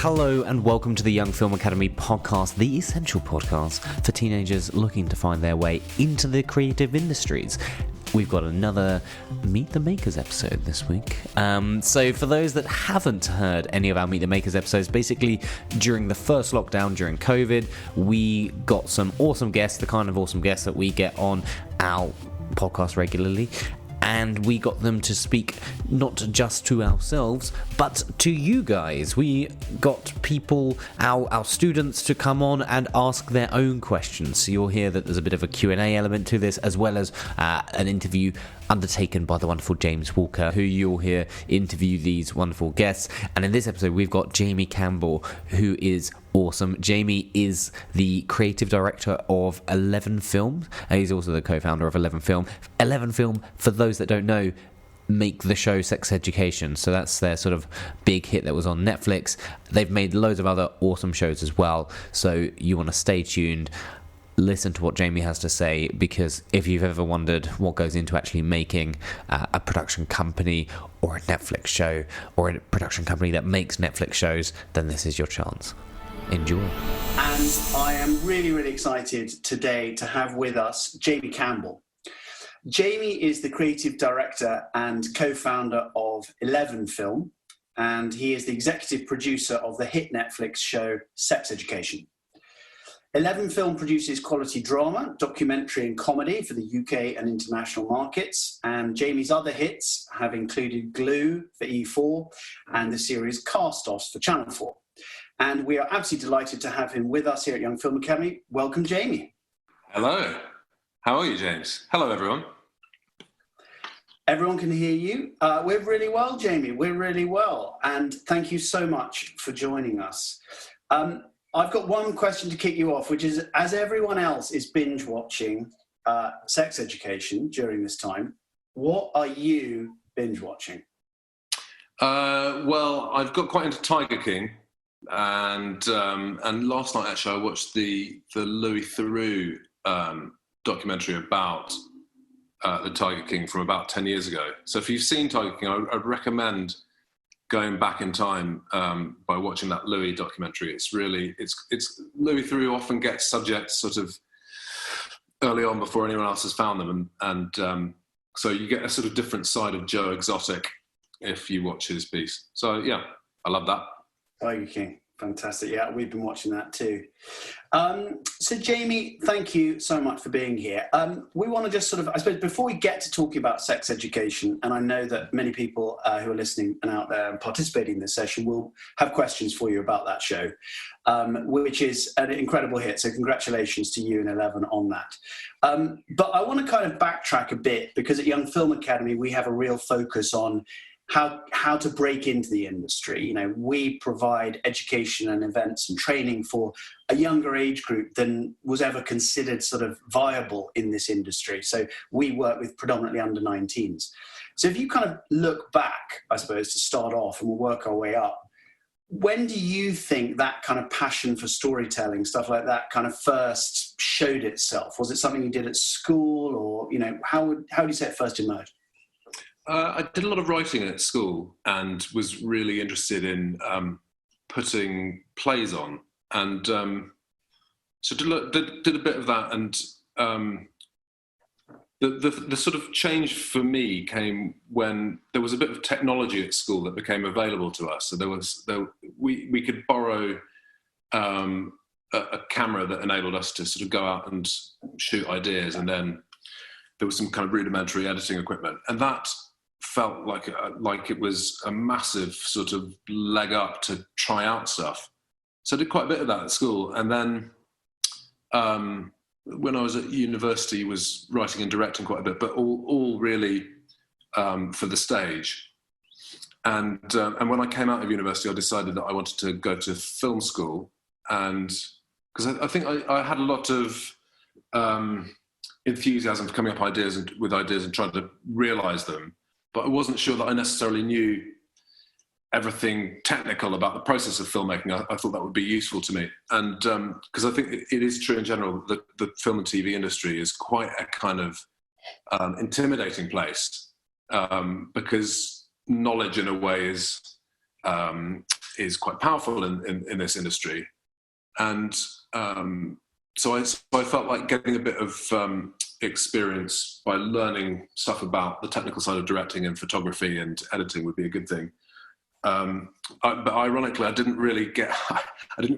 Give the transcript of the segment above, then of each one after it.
Hello and welcome to the Young Film Academy podcast, the essential podcast for teenagers looking to find their way into the creative industries. We've got another Meet the Makers episode this week. So for those that haven't heard any of our Meet the Makers episodes, basically during the first lockdown, during COVID, we got some awesome guests, the kind of awesome guests that we get on our podcast regularly. And we got them to speak not just to ourselves, but to you guys. We got people, our students, to come on and ask their own questions. So you'll hear that there's a bit of a Q&A element to this, as well as an interview undertaken by the wonderful James Walker, who you'll hear interview these wonderful guests. And in this episode, we've got Jamie Campbell, who is awesome. Jamie is the creative director of 11 Film. He's also the co-founder of 11 Film. 11 Film, for those that don't know, make the show Sex Education. So that's their sort of big hit that was on Netflix. They've made loads of other awesome shows as well. So you want to stay tuned. Listen to what Jamie has to say, because if you've ever wondered what goes into actually making a production company or a Netflix show, or a production company that makes Netflix shows, then this is your chance. Enjoy. And I am really, really excited today to have with us Jamie Campbell. Jamie is the creative director and co-founder of 11 Film, and he is the executive producer of the hit Netflix show Sex Education. 11 Film produces quality drama, documentary and comedy for the UK and international markets, and Jamie's other hits have included Glue for E4 and the series Cast-Offs for Channel 4. And we are absolutely delighted to have him with us here at Young Film Academy. Welcome, Jamie. Hello. How are you, James? Hello, everyone. Everyone can hear you. We're really well, Jamie. We're really well. And thank you so much for joining us. I've got one question to kick you off, which is, as everyone else is binge watching Sex Education during this time, what are you binge watching? Well, I've got quite into Tiger King, and last night actually I watched the Louis Theroux documentary about the Tiger King from about 10 years ago. So if you've seen Tiger King, I'd recommend going back in time by watching that Louis documentary. It's Louis Theroux often gets subjects sort of early on before anyone else has found them, and so you get a sort of different side of Joe Exotic if you watch his piece. So yeah, I love that. Tiger King, fantastic. Yeah, we've been watching that too. So Jamie, thank you so much for being here. We want to just sort of, I suppose, before we get to talking about Sex Education, and I know that many people who are listening and out there and participating in this session will have questions for you about that show, which is an incredible hit. So congratulations to you and 11 on that. But I want to kind of backtrack a bit, because at Young Film Academy, we have a real focus on how to break into the industry. You know, we provide education and events and training for a younger age group than was ever considered sort of viable in this industry. So we work with predominantly under 19s. So if you kind of look back, I suppose, to start off, and we'll work our way up, when do you think that kind of passion for storytelling, stuff like that, kind of first showed itself? Was it something you did at school, or, you know, how do you say it first emerged? I did a lot of writing at school and was really interested in putting plays on, and so did a bit of that. And the sort of change for me came when there was a bit of technology at school that became available to us. So we could borrow a camera that enabled us to sort of go out and shoot ideas, and then there was some kind of rudimentary editing equipment, and that felt like it was a massive sort of leg up to try out stuff. So I did quite a bit of that at school, and then when I was at university, was writing and directing quite a bit, but all really for the stage. And when I came out of university, I decided that I wanted to go to film school, and because I think I had a lot of enthusiasm for coming up with ideas and trying to realise them. But I wasn't sure that I necessarily knew everything technical about the process of filmmaking. I thought that would be useful to me. And because I think it is true in general that the film and TV industry is quite a kind of intimidating place, because knowledge in a way is is quite powerful in this industry. And so I felt like getting a bit of experience by learning stuff about the technical side of directing and photography and editing would be a good thing. But ironically, I didn't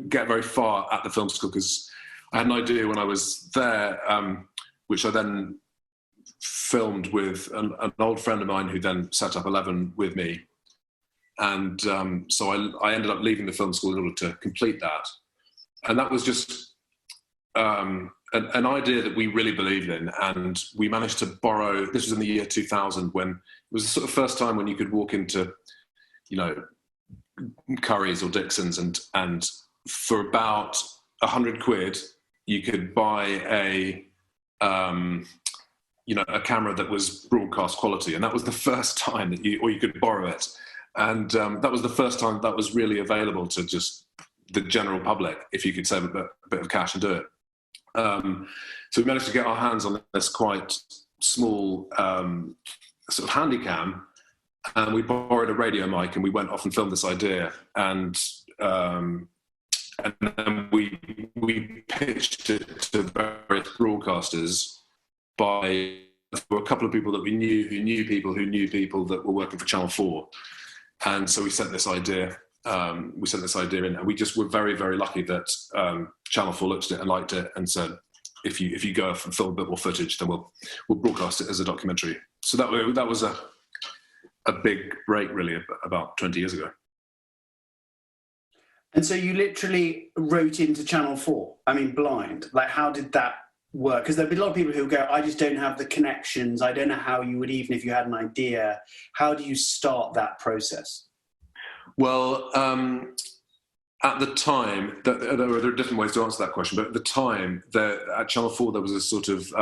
get very far at the film school, because I had an idea when I was there, which I then filmed with an old friend of mine who then set up 11 with me. And so I ended up leaving the film school in order to complete that. And that was just an idea that we really believed in. And we managed to borrow, this was in the year 2000, when it was the sort of first time when you could walk into, Curry's or Dixon's, and for about 100 quid, you could buy a camera that was broadcast quality. And that was the first time that you could borrow it. And that was the first time that was really available to just the general public, if you could save a bit of cash and do it. So we managed to get our hands on this quite small sort of handy cam, and we borrowed a radio mic, and we went off and filmed this idea. And then we pitched it to various broadcasters by a couple of people that we knew who knew people that were working for Channel 4. And so we sent this idea in, and we just were very, very lucky that Channel 4 looked at it and liked it and said, if you go off and film a bit more footage, then we'll broadcast it as a documentary. So that was a big break, really, about 20 years ago. And so you literally wrote into Channel 4, blind. Like, how did that work? Because there'd be a lot of people who go, I just don't have the connections. I don't know how you would, even if you had an idea. How do you start that process? Well, at the time, there are different ways to answer that question, but at the time, at Channel 4, there was a sort of,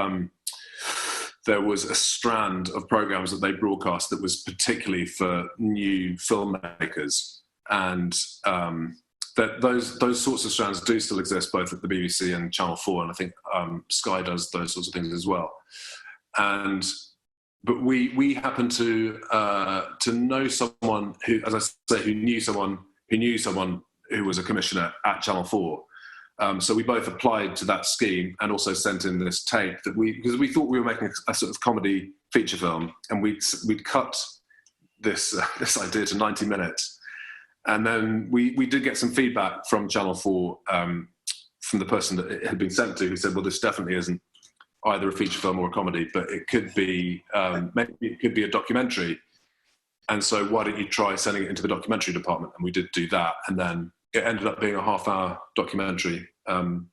there was a strand of programmes that they broadcast that was particularly for new filmmakers. And that those sorts of strands do still exist, both at the BBC and Channel 4, and I think Sky does those sorts of things as well. But we happened to know someone who, as I say, who knew someone who was a commissioner at Channel 4. So we both applied to that scheme and also sent in this tape because we thought we were making a sort of comedy feature film, and we'd cut this idea to 90 minutes. And then we did get some feedback from Channel 4, from the person that it had been sent to, who said, well, this definitely isn't either a feature film or a comedy, but it could be, maybe it could be a documentary. And so why don't you try sending it into the documentary department? And we did do that. And then it ended up being a half-hour documentary. And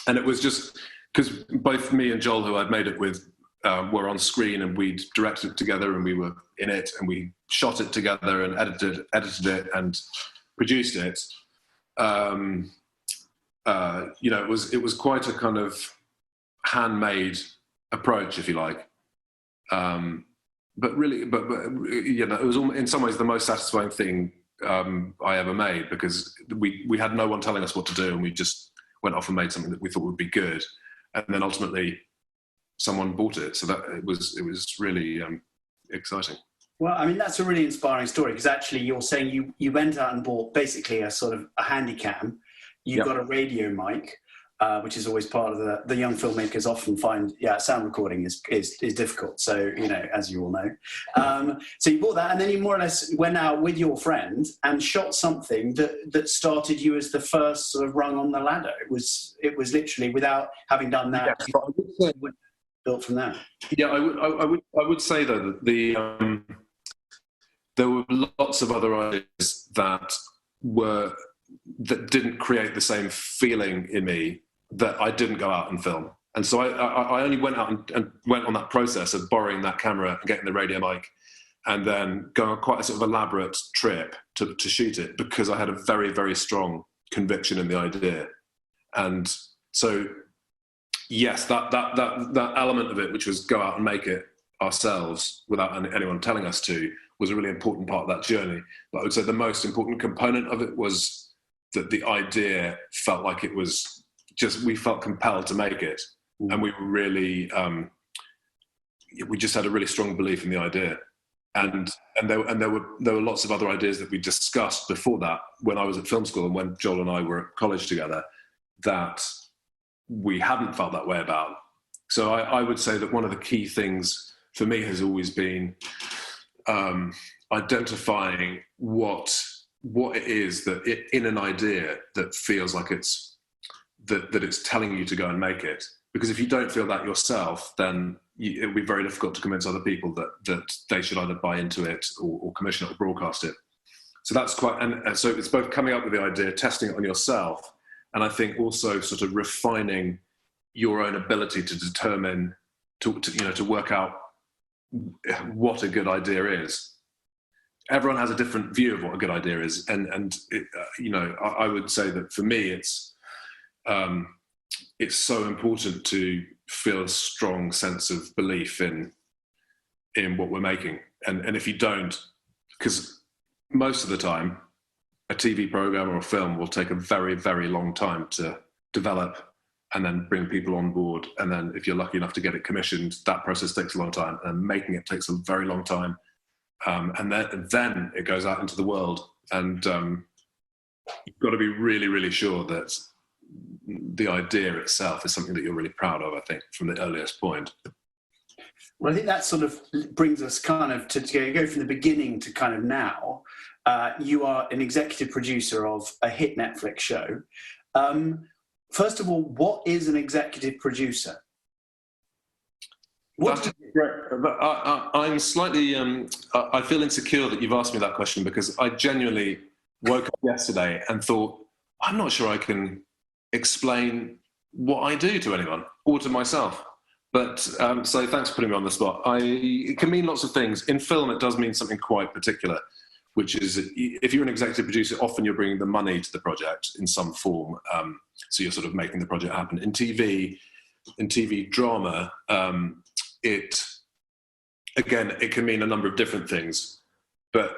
it was just because both me and Joel, who I'd made it with, were on screen, and we'd directed it together, and we were in it, and we shot it together and edited it and produced it. It was quite a kind of handmade approach, if you like. But it was in some ways the most satisfying thing I ever made, because we had no one telling us what to do, and we just went off and made something that we thought would be good, and then ultimately someone bought it. So that it was really exciting. Well, that's a really inspiring story, because actually you're saying you went out and bought basically a sort of a handy cam. You got a radio mic, which is always part of the young filmmakers often find, sound recording is difficult. So, as you all know. So you bought that, and then you more or less went out with your friend and shot something that started you as the first sort of rung on the ladder. It was literally, without having done that, built from there. Yeah, I would say though that there were lots of other ideas that didn't create the same feeling in me, that I didn't go out and film. And so I only went out and went on that process of borrowing that camera and getting the radio mic, and then going on quite a sort of elaborate trip to shoot it, because I had a very, very strong conviction in the idea. And so, yes, that element of it, which was go out and make it ourselves without anyone telling us to, was a really important part of that journey. But I would say the most important component of it was that the idea felt like it was just, we felt compelled to make it. And we were really, we just had a really strong belief in the idea. and there were lots of other ideas that we discussed before that when I was at film school and when Joel and I were at college together that we hadn't felt that way about. So I would say that one of the key things for me has always been identifying what it is that in an idea that feels like it's telling you to go and make it. Because if you don't feel that yourself, then it will be very difficult to convince other people that they should either buy into it or commission it or broadcast it. So that's and so it's both coming up with the idea, testing it on yourself, and I think also sort of refining your own ability to determine, to work out what a good idea is. Everyone has a different view of what a good idea is, and it, I would say that for me, it's so important to feel a strong sense of belief in what we're making, and if you don't, because most of the time, a TV program or a film will take a very, very long time to develop and then bring people on board, and then if you're lucky enough to get it commissioned, that process takes a long time, and making it takes a very long time. And then it goes out into the world, and you've got to be really, really sure that the idea itself is something that you're really proud of, I think, from the earliest point. Well, I think that sort of brings us kind of to go from the beginning to kind of now. You are an executive producer of a hit Netflix show. First of all, what is an executive producer? I'm slightly, I feel insecure that you've asked me that question, because I genuinely woke up yesterday and thought, I'm not sure I can explain what I do to anyone or to myself. But so thanks for putting me on the spot. It can mean lots of things. In film, it does mean something quite particular, which is if you're an executive producer, often you're bringing the money to the project in some form. So you're sort of making the project happen. In TV drama, it can mean a number of different things. But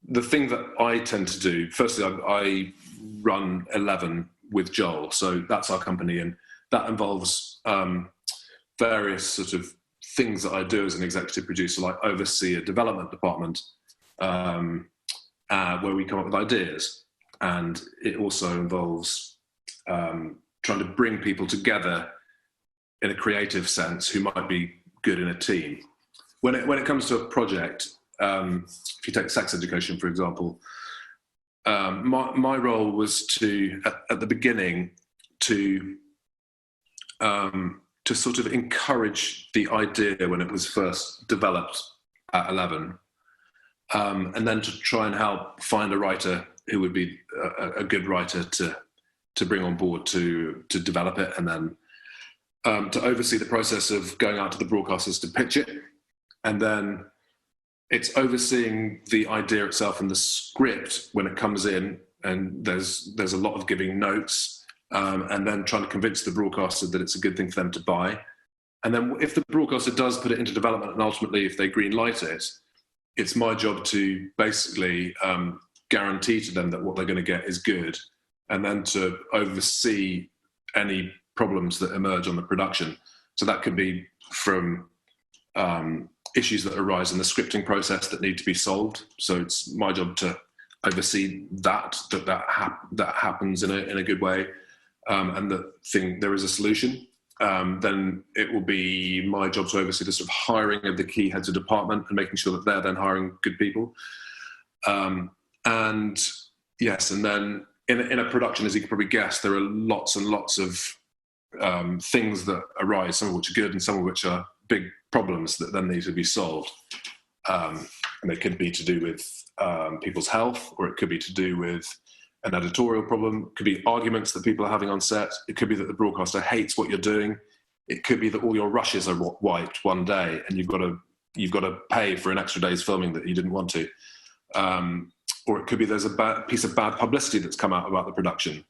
the thing that I tend to do, firstly, I run 11 with Joel. So that's our company. And that involves various sort of things that I do as an executive producer, like oversee a development department where we come up with ideas. And it also involves trying to bring people together in a creative sense who might be good in a team. When it comes to a project, if you take sex education, for example, my role was to, at the beginning, to sort of encourage the idea when it was first developed at 11, and then to try and help find a writer who would be a good writer to bring on board to develop it, and then to oversee the process of going out to the broadcasters to pitch it. And then it's overseeing the idea itself and the script when it comes in, and there's a lot of giving notes, and then trying to convince the broadcaster that it's a good thing for them to buy. And then if the broadcaster does put it into development, and ultimately if they green light it, it's my job to basically guarantee to them that what they're going to get is good, and then to oversee any problems that emerge on the production. So that could be from issues that arise in the scripting process that need to be solved. So it's my job to oversee that happens in a good way, and there is a solution. Then it will be my job to oversee the sort of hiring of the key heads of department and making sure that they're then hiring good people. And yes, and then in a production, as you can probably guess, there are lots and lots of things that arise, some of which are good and some of which are big problems that then need to be solved. And they could be to do with people's health, or it could be to do with an editorial problem. It could be arguments that people are having on set. It could be that the broadcaster hates what you're doing. It could be that all your rushes are wiped one day and you've got to pay for an extra day's filming that you didn't want to. Or it could be there's a piece of bad publicity that's come out about the production.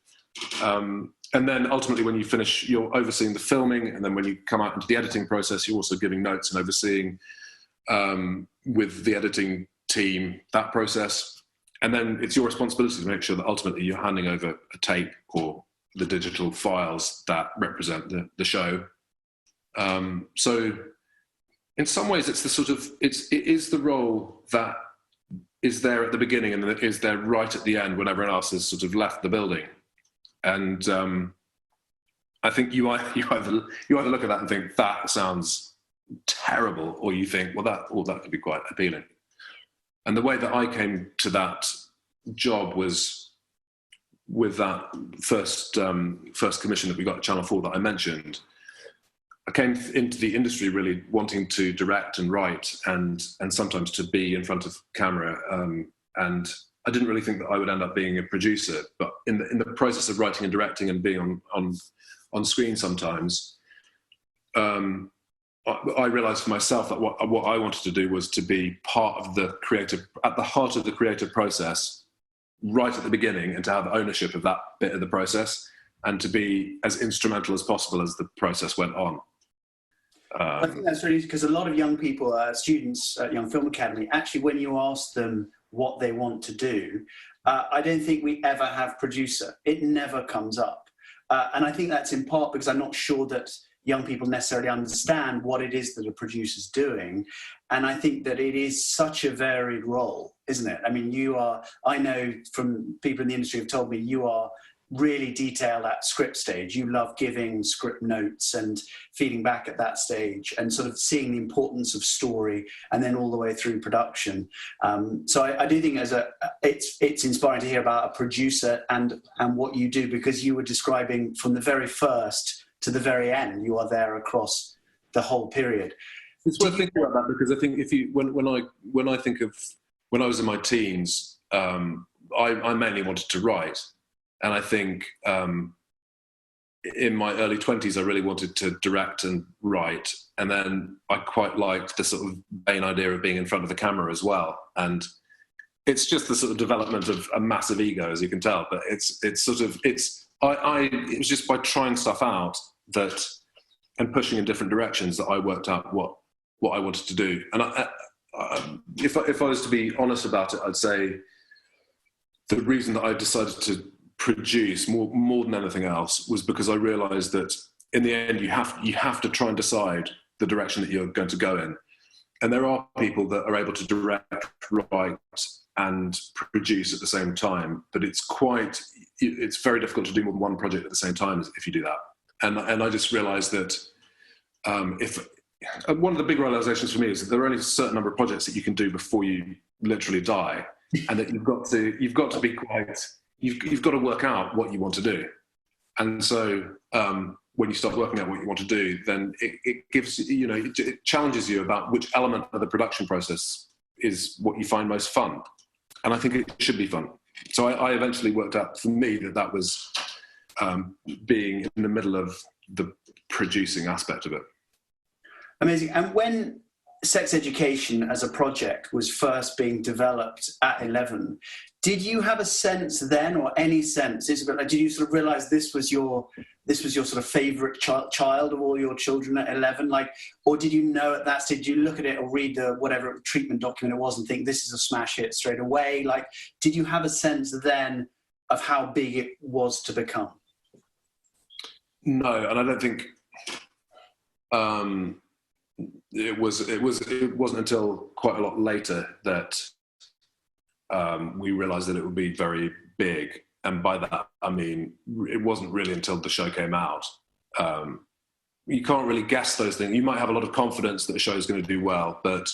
And then ultimately when you finish, you're overseeing the filming, and then when you come out into the editing process, you're also giving notes and overseeing with the editing team that process. And then it's your responsibility to make sure that ultimately you're handing over a tape or the digital files that represent the show. So in some ways, it's the sort of it is the role that is there at the beginning and is there right at the end when everyone else has sort of left the building. And I think you either look at that and think that sounds terrible, or you think, well, that could be quite appealing. And the way that I came to that job was with that first commission that we got at Channel 4 that I mentioned. I came into the industry really wanting to direct and write and sometimes to be in front of camera. And I didn't really think that I would end up being a producer, but in the process of writing and directing and being on screen sometimes, I realized for myself that what I wanted to do was to be part of at the heart of the creative process right at the beginning, and to have ownership of that bit of the process and to be as instrumental as possible as the process went on. I think that's really, because a lot of young people, students at Young Film Academy, actually when you ask them what they want to do, I don't think we ever have producer. It never comes up. And I think that's in part because I'm not sure that young people necessarily understand what it is that a producer's doing. And I think that it is such a varied role, isn't it? I mean, I know from people in the industry have told me you are really detailed at script stage. You love giving script notes and feeding back at that stage and sort of seeing the importance of story and then all the way through production. So I do think it's inspiring to hear about a producer and what you do, because you were describing from the very first to the very end, you are there across the whole period. It's worth thinking about that, because I think when I think of when I was in my teens, I mainly wanted to write. And I think in my early 20s, I really wanted to direct and write. And then I quite liked the sort of vain idea of being in front of the camera as well. And it's just the sort of development of a massive ego, as you can tell. But it was just by trying stuff out and pushing in different directions that I worked out what I wanted to do. And if I was to be honest about it, I'd say the reason that I decided to produce more than anything else was because I realized that in the end you have to try and decide the direction that you're going to go in. And there are people that are able to direct, write and produce at the same time, but it's very difficult to do more than one project at the same time if you do that. And I just realized that one of the big realizations for me is that there are only a certain number of projects that you can do before you literally die, and that you've got to be quite. You've got to work out what you want to do. And so when you start working out what you want to do, then it gives, it challenges you about which element of the production process is what you find most fun. And I think it should be fun. So I eventually worked out for me that was being in the middle of the producing aspect of it. Amazing. And when Sex Education as a project was first being developed at 11, did you have a sense then, or any sense, Isabel, did you sort of realize this was your sort of favorite child of all your children at 11? Or did you know at that stage, did you look at it or read the whatever treatment document it was and think this is a smash hit straight away? Did you have a sense then of how big it was to become? No, and I don't think it wasn't until quite a lot later that we realized that it would be very big. And by that, I mean, it wasn't really until the show came out. You can't really guess those things. You might have a lot of confidence that the show is going to do well, but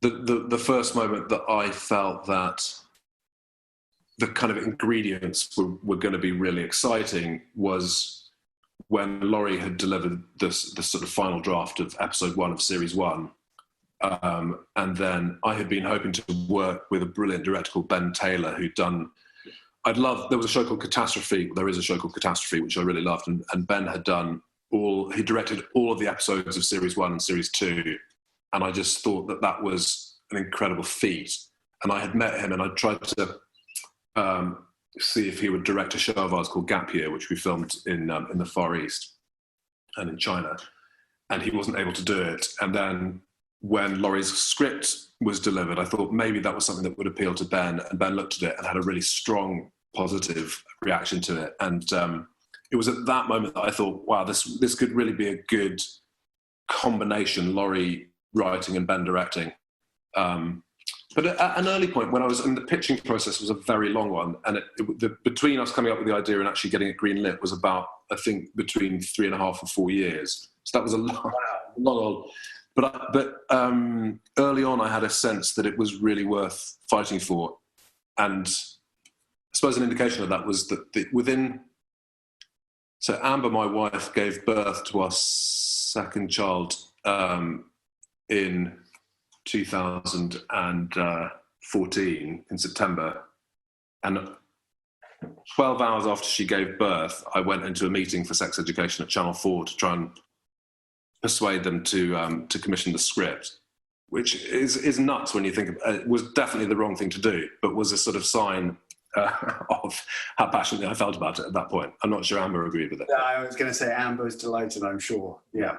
the first moment that I felt that the kind of ingredients were going to be really exciting was when Laurie had delivered the sort of final draft of episode 1 of series 1. And then I had been hoping to work with a brilliant director called Ben Taylor, there was a show called Catastrophe. There is a show called Catastrophe, which I really loved. And Ben had he directed all of the episodes of series 1 and series 2. And I just thought that was an incredible feat. And I had met him and I tried to see if he would direct a show of ours called Gap Year, which we filmed in the Far East and in China. And he wasn't able to do it. And then when Laurie's script was delivered, I thought maybe that was something that would appeal to Ben, and Ben looked at it and had a really strong positive reaction to it. And it was at that moment that I thought, wow, this could really be a good combination, Laurie writing and Ben directing. But at an early point, when I was in the pitching process, was a very long one, and between us coming up with the idea and actually getting it greenlit was about, I think, between 3.5 and 4 years. So that was a long old. But early on, I had a sense that it was really worth fighting for, and I suppose an indication of that was that so Amber, my wife, gave birth to our second child in 2014 in September, and 12 hours after she gave birth, I went into a meeting for sex education at Channel 4 to try and persuade them to commission the script, which is nuts when you think about it. It was definitely the wrong thing to do, but was a sort of sign of how passionately I felt about it at that point. I'm not sure Amber agreed with it. Yeah, I was going to say Amber's delighted, I'm sure. Yeah.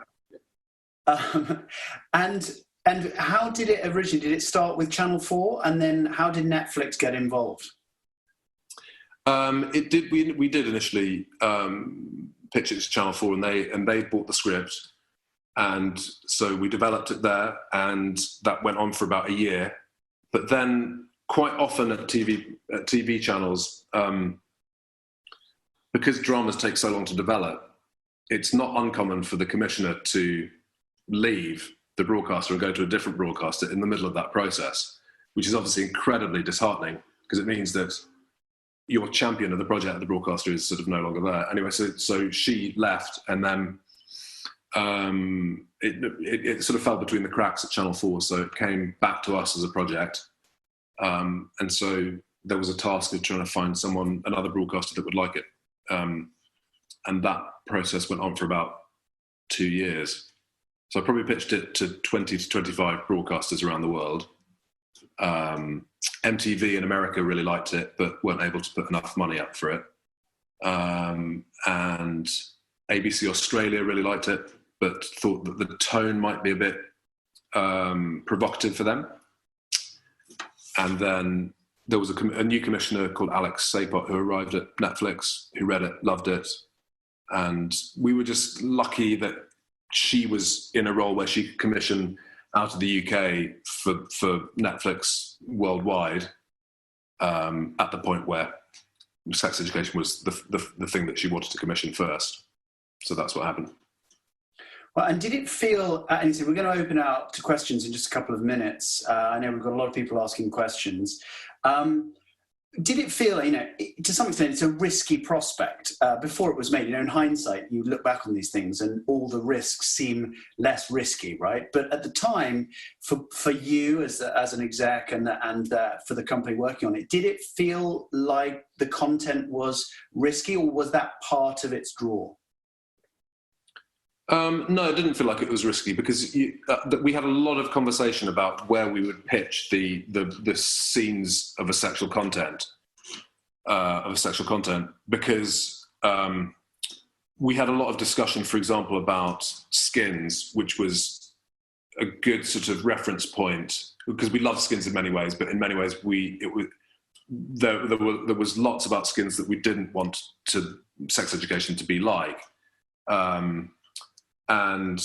And how did it originally? Did it start with Channel 4, and then how did Netflix get involved? It did. We did initially pitch it to Channel 4, and they bought the script, and so we developed it there, and that went on for about a year. But then, quite often at TV channels, because dramas take so long to develop, it's not uncommon for the commissioner to leave the broadcaster and go to a different broadcaster in the middle of that process, which is obviously incredibly disheartening, because it means that your champion of the project, the broadcaster, is sort of no longer there. Anyway, so she left, and then it sort of fell between the cracks at Channel 4, so it came back to us as a project. And so there was a task of trying to find another broadcaster that would like it. And that process went on for about 2 years. So I probably pitched it to 20 to 25 broadcasters around the world. MTV in America really liked it, but weren't able to put enough money up for it. And ABC Australia really liked it, but thought that the tone might be a bit provocative for them. And then there was a new commissioner called Alex Sapot who arrived at Netflix, who read it, loved it. And we were just lucky that she was in a role where she could commission out of the UK for Netflix worldwide, at the point where sex education was the thing that she wanted to commission first. So that's what happened. Well, and did it feel, and so we're going to open out to questions in just a couple of minutes. I know we've got a lot of people asking questions. Did it feel, to some extent, it's a risky prospect before it was made? In hindsight, you look back on these things and all the risks seem less risky, right? But at the time, for you as an exec and for the company working on it, did it feel like the content was risky, or was that part of its draw? No, it didn't feel like it was risky, because we had a lot of conversation about where we would pitch the scenes of a sexual content, because we had a lot of discussion, for example, about Skins, which was a good sort of reference point, because we love Skins in many ways, but in many ways there was lots about Skins that we didn't want sex education to be like. And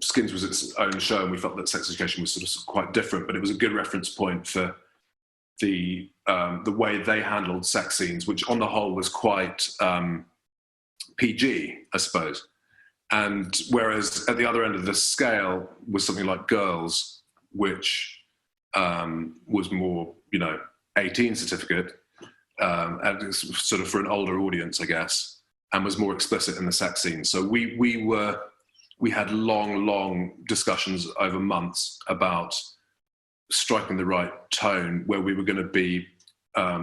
Skins was its own show, and we felt that sex education was sort of quite different, but it was a good reference point for the way they handled sex scenes, which on the whole was quite PG, I suppose. And whereas at the other end of the scale was something like Girls, which was more, 18 certificate, and it's sort of for an older audience, I guess, and was more explicit in the sex scene. So we had long discussions over months about striking the right tone, where we were going to be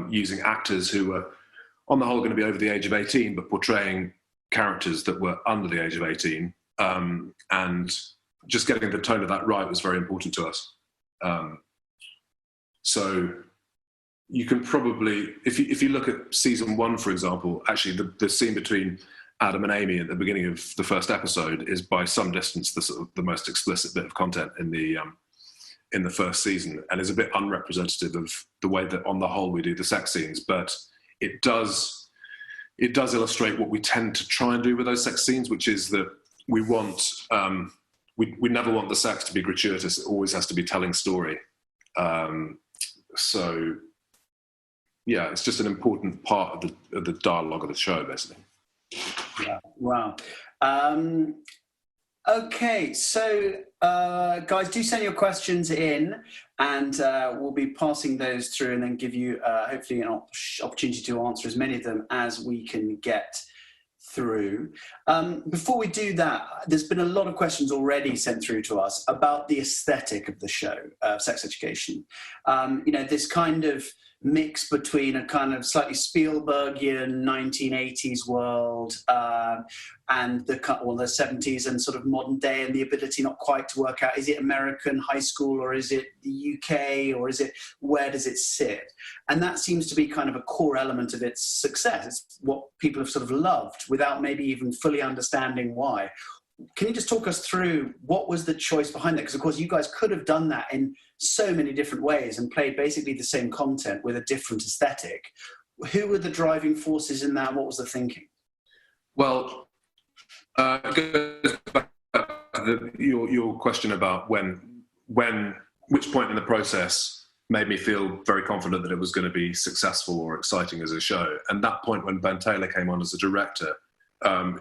using actors who were, on the whole, going to be over the age of 18, but portraying characters that were under the age of 18. And just getting the tone of that right was very important to us. So you can probably, if you look at season 1, for example, actually the scene between Adam and Amy at the beginning of the first episode is by some distance the most explicit bit of content in the first season, and is a bit unrepresentative of the way that on the whole we do the sex scenes, but it does illustrate what we tend to try and do with those sex scenes, which is that we want we never want the sex to be gratuitous. It always has to be telling story. So yeah, it's just an important part of the dialogue of the show, basically. Yeah. Wow. Okay, so guys, do send your questions in, and we'll be passing those through, and then give you hopefully an opportunity to answer as many of them as we can get through. Before we do that, there's been a lot of questions already sent through to us about the aesthetic of the show, Sex Education. This kind of mix between a kind of slightly Spielbergian 1980s world and the 70s and sort of modern day, and the ability not quite to work out, is it American high school or is it the UK, or is it, where does it sit? And that seems to be kind of a core element of its success. It's what people have sort of loved without maybe even fully understanding why. Can you just talk us through what was the choice behind that? Because, of course, you guys could have done that in so many different ways and played basically the same content with a different aesthetic. Who were the driving forces in that? What was the thinking? Well, it goes back to your question about which point in the process made me feel very confident that it was going to be successful or exciting as a show. And that point when Ben Taylor came on as a director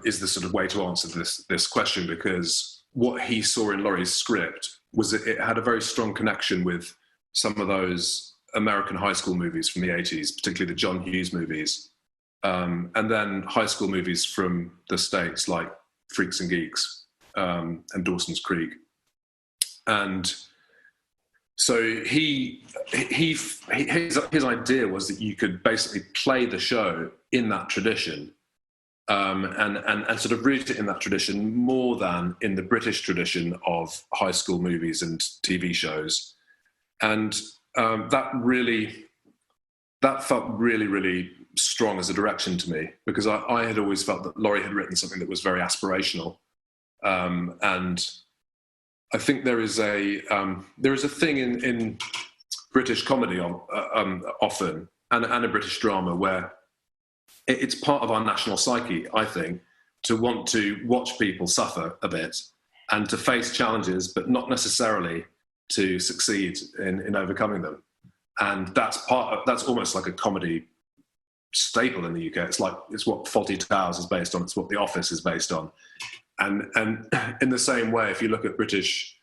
is the sort of way to answer this question, because what he saw in Laurie's script was that it had a very strong connection with some of those American high school movies from the 80s, particularly the John Hughes movies, and then high school movies from the States like Freaks and Geeks and Dawson's Creek. And so his idea was that you could basically play the show in that tradition, and sort of root it in that tradition more than in the British tradition of high school movies and TV shows. And that felt really, really strong as a direction to me, because I had always felt that Laurie had written something that was very aspirational. And I think there is a thing in British comedy often, and a British drama, where it's part of our national psyche, I think, to want to watch people suffer a bit and to face challenges, but not necessarily to succeed in overcoming them. And that's almost like a comedy staple in the UK. It's what Fawlty Towers is based on. It's what The Office is based on. And in the same way, if you look at British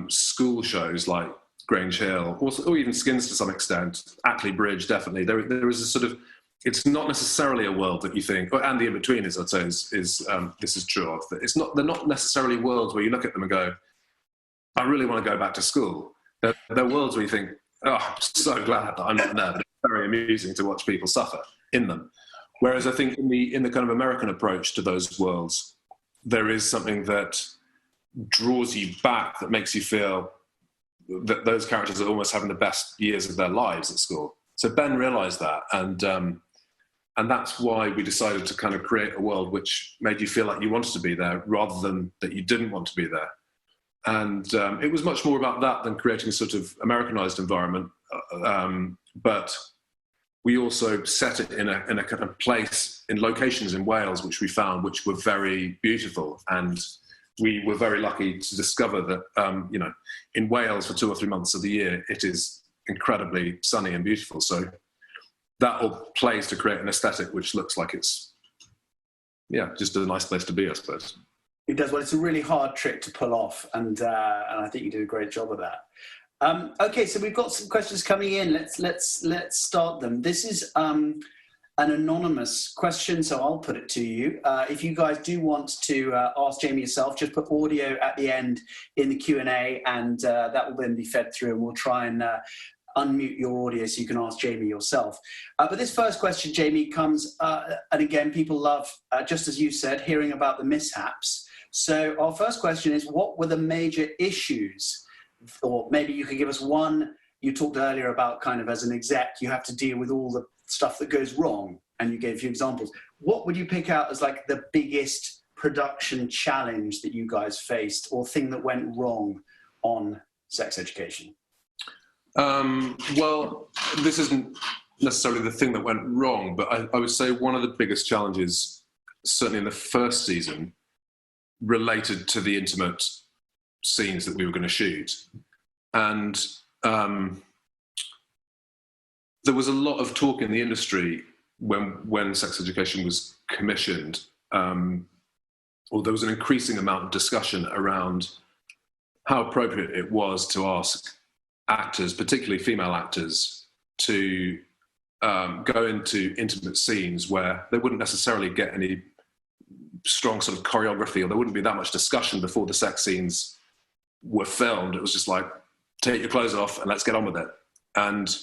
school shows like Grange Hill, or even Skins to some extent, Ackley Bridge, definitely, there is a sort of, it's not necessarily a world that you think, and the in-between, I'd say, is this is true of. They're not necessarily worlds where you look at them and go, I really want to go back to school. They're worlds where you think, oh, I'm so glad that I'm not there, but it's very amusing to watch people suffer in them. Whereas I think in the kind of American approach to those worlds, there is something that draws you back, that makes you feel that those characters are almost having the best years of their lives at school. So Ben realised that, and that's why we decided to kind of create a world which made you feel like you wanted to be there rather than that you didn't want to be there. And it was much more about that than creating a sort of Americanized environment. But we also set it in a kind of place, in locations in Wales, which we found, which were very beautiful. And we were very lucky to discover that, in Wales for 2 or 3 months of the year, it is incredibly sunny and beautiful. So that all plays to create an aesthetic which looks like it's, just a nice place to be, I suppose. It does. Well, it's a really hard trick to pull off, and I think you do a great job of that. Okay, so we've got some questions coming in. Let's start them. This is an anonymous question, so I'll put it to you. If you guys do want to ask Jamie yourself, just put audio at the end in the Q&A, and that will then be fed through, and we'll try and unmute your audio so you can ask Jamie yourself. But this first question, Jamie, comes, and again, people love, just as you said, hearing about the mishaps. So our first question is, what were the major issues? Or maybe you could give us one. You talked earlier about kind of as an exec, you have to deal with all the stuff that goes wrong, and you gave a few examples. What would you pick out as like the biggest production challenge that you guys faced, or thing that went wrong on Sex Education? Well, this isn't necessarily the thing that went wrong, but I would say one of the biggest challenges, certainly in the first season, related to the intimate scenes that we were going to shoot. And there was a lot of talk in the industry when Sex Education was commissioned, or there was an increasing amount of discussion around how appropriate it was to ask actors, particularly female actors, to go into intimate scenes where they wouldn't necessarily get any strong sort of choreography, or there wouldn't be that much discussion before the sex scenes were filmed. It was just like, take your clothes off and let's get on with it. And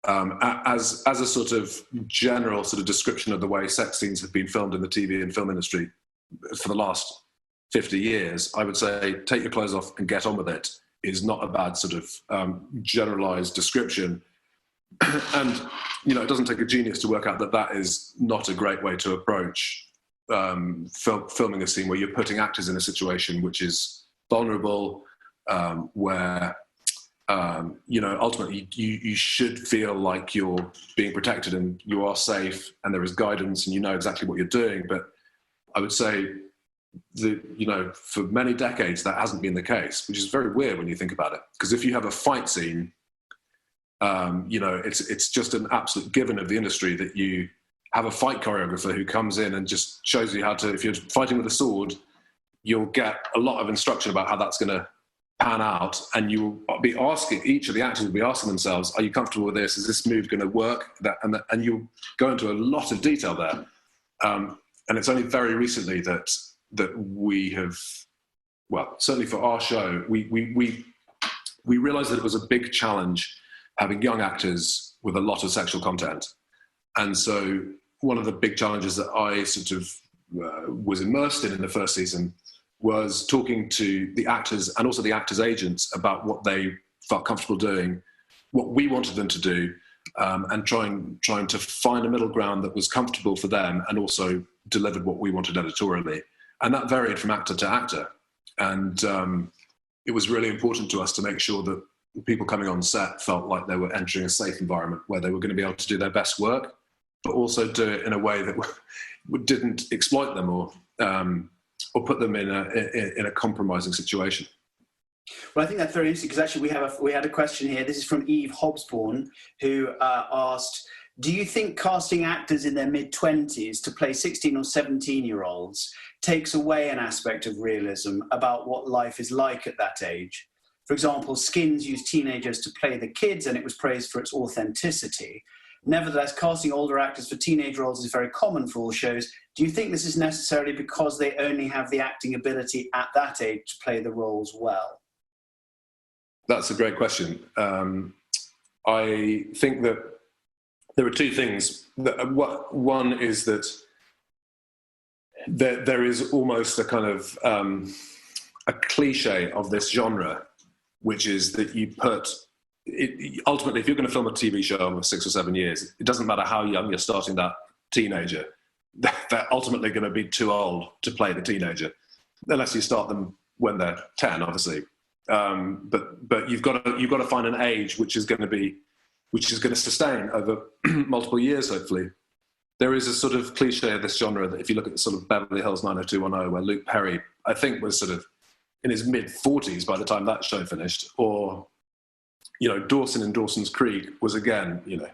as a sort of general sort of description of the way sex scenes have been filmed in the TV and film industry for the last 50 years, I would say take your clothes off and get on with it is not a bad sort of generalized description. And, you know, it doesn't take a genius to work out that that is not a great way to approach filming a scene where you're putting actors in a situation which is vulnerable, where, you know, ultimately you should feel like you're being protected and you are safe and there is guidance and you know exactly what you're doing. But I would say that, you know, for many decades that hasn't been the case, which is very weird when you think about it. Because if you have a fight scene, you know, it's just an absolute given of the industry that you have a fight choreographer who comes in and just shows you how to, if you're fighting with a sword, you'll get a lot of instruction about how that's going to pan out, and you'll be asking, each of the actors will be asking themselves, are you comfortable with this? Is this move going to work? And you'll go into a lot of detail there. And it's only very recently that we have, well, certainly for our show, we realized that it was a big challenge having young actors with a lot of sexual content. And so one of the big challenges that I sort of was immersed in the first season was talking to the actors and also the actors' agents about what they felt comfortable doing, what we wanted them to do, and trying to find a middle ground that was comfortable for them and also delivered what we wanted editorially. And that varied from actor to actor. And it was really important to us to make sure that people coming on set felt like they were entering a safe environment where they were going to be able to do their best work, but also do it in a way that didn't exploit them or put them in a compromising situation. Well, I think that's very interesting because actually we had a question here. This is from Eve Hobsbawm, who asked, do you think casting actors in their mid-20s to play 16 or 17-year-olds takes away an aspect of realism about what life is like at that age? For example, Skins used teenagers to play the kids and it was praised for its authenticity. Nevertheless, casting older actors for teenage roles is very common for all shows. Do you think this is necessarily because they only have the acting ability at that age to play the roles well? That's a great question. I think that there are two things. One is that there is almost a kind of a cliche of this genre, which is that you put... ultimately, if you're going to film a TV show over 6 or 7 years, it doesn't matter how young you're starting that teenager. They're ultimately going to be too old to play the teenager, unless you start them when they're 10, obviously. But you've got to find an age which is going to sustain over multiple years, hopefully. There is a sort of cliche of this genre that if you look at the sort of Beverly Hills 90210, where Luke Perry, I think, was sort of in his mid-40s by the time that show finished, or, you know, Dawson in Dawson's Creek was, again, you know,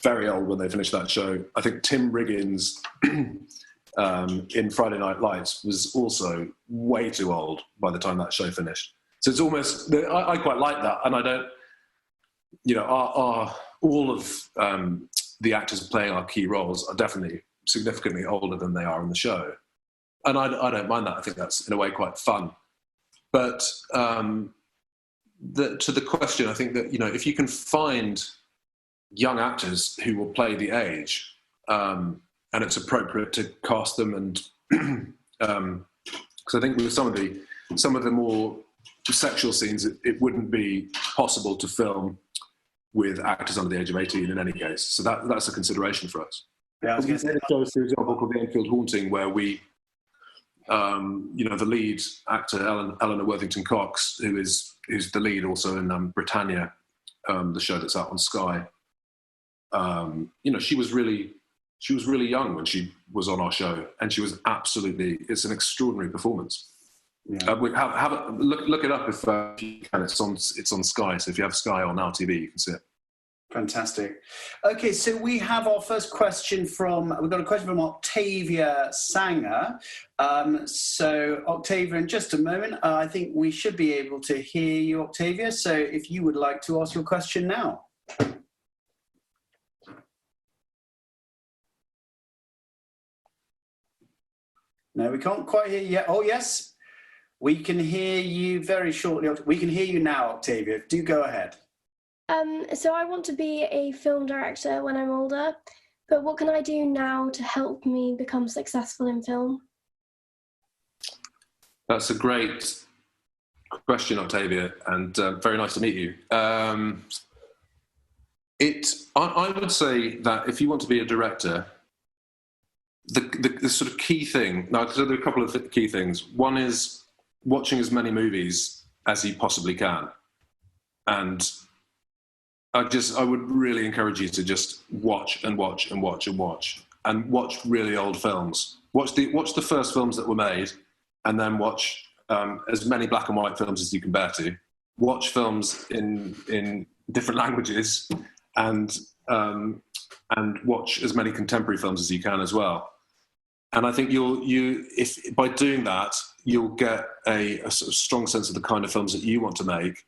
very old when they finished that show. I think Tim Riggins in Friday Night Lights was also way too old by the time that show finished. So it's almost, I quite like that. And I don't, you know, all of the actors playing our key roles are definitely significantly older than they are in the show. And I don't mind that. I think that's, in a way, quite fun. But to the question, I think that, you know, if you can find young actors who will play the age, and it's appropriate to cast them, and because I think with some of the more sexual scenes, it wouldn't be possible to film with actors under the age of 18 in any case. So that's a consideration for us. Yeah, I was going to say, for example, called the Enfield Haunting, where we, you know, the lead actor, Eleanor Worthington Cox, who's the lead also in Britannia, the show that's out on Sky. You know, she was really she was really young when she was on our show, and she was it's an extraordinary performance. Yeah. Look it up if you can. It's on Sky, so if you have Sky or Now TV, you can see it. Fantastic. Okay, so we have our first question we've got a question from Octavia Sanger. So Octavia, in just a moment, I think we should be able to hear you, Octavia. So if you would like to ask your question now. No, we can't quite hear you yet. Oh, yes, we can hear you very shortly. We can hear you now, Octavia. Do go ahead. So I want to be a film director when I'm older, but what can I do now to help me become successful in film? That's a great question, Octavia, and very nice to meet you. I would say that if you want to be a director, the sort of key thing, now there are a couple of key things. One is watching as many movies as you possibly can. And I would really encourage you to just watch and watch and watch and watch, and watch really old films. Watch the first films that were made, and then watch as many black and white films as you can bear to. Watch films in different languages, and watch as many contemporary films as you can as well. And I think if by doing that, you'll get a sort of strong sense of the kind of films that you want to make.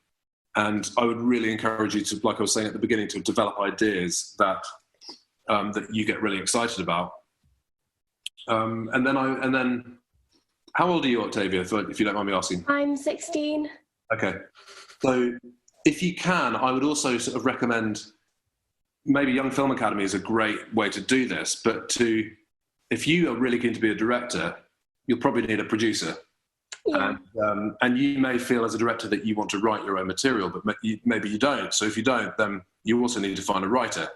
And I would really encourage you to, like I was saying at the beginning, to develop ideas that you get really excited about. And then, how old are you, Octavia? If you don't mind me asking. I'm 16. Okay, so if you can, I would also sort of recommend maybe Young Film Academy is a great way to do this. But if you are really keen to be a director, you'll probably need a producer. Yeah. And you may feel as a director that you want to write your own material, but maybe you don't. So if you don't, then you also need to find a writer.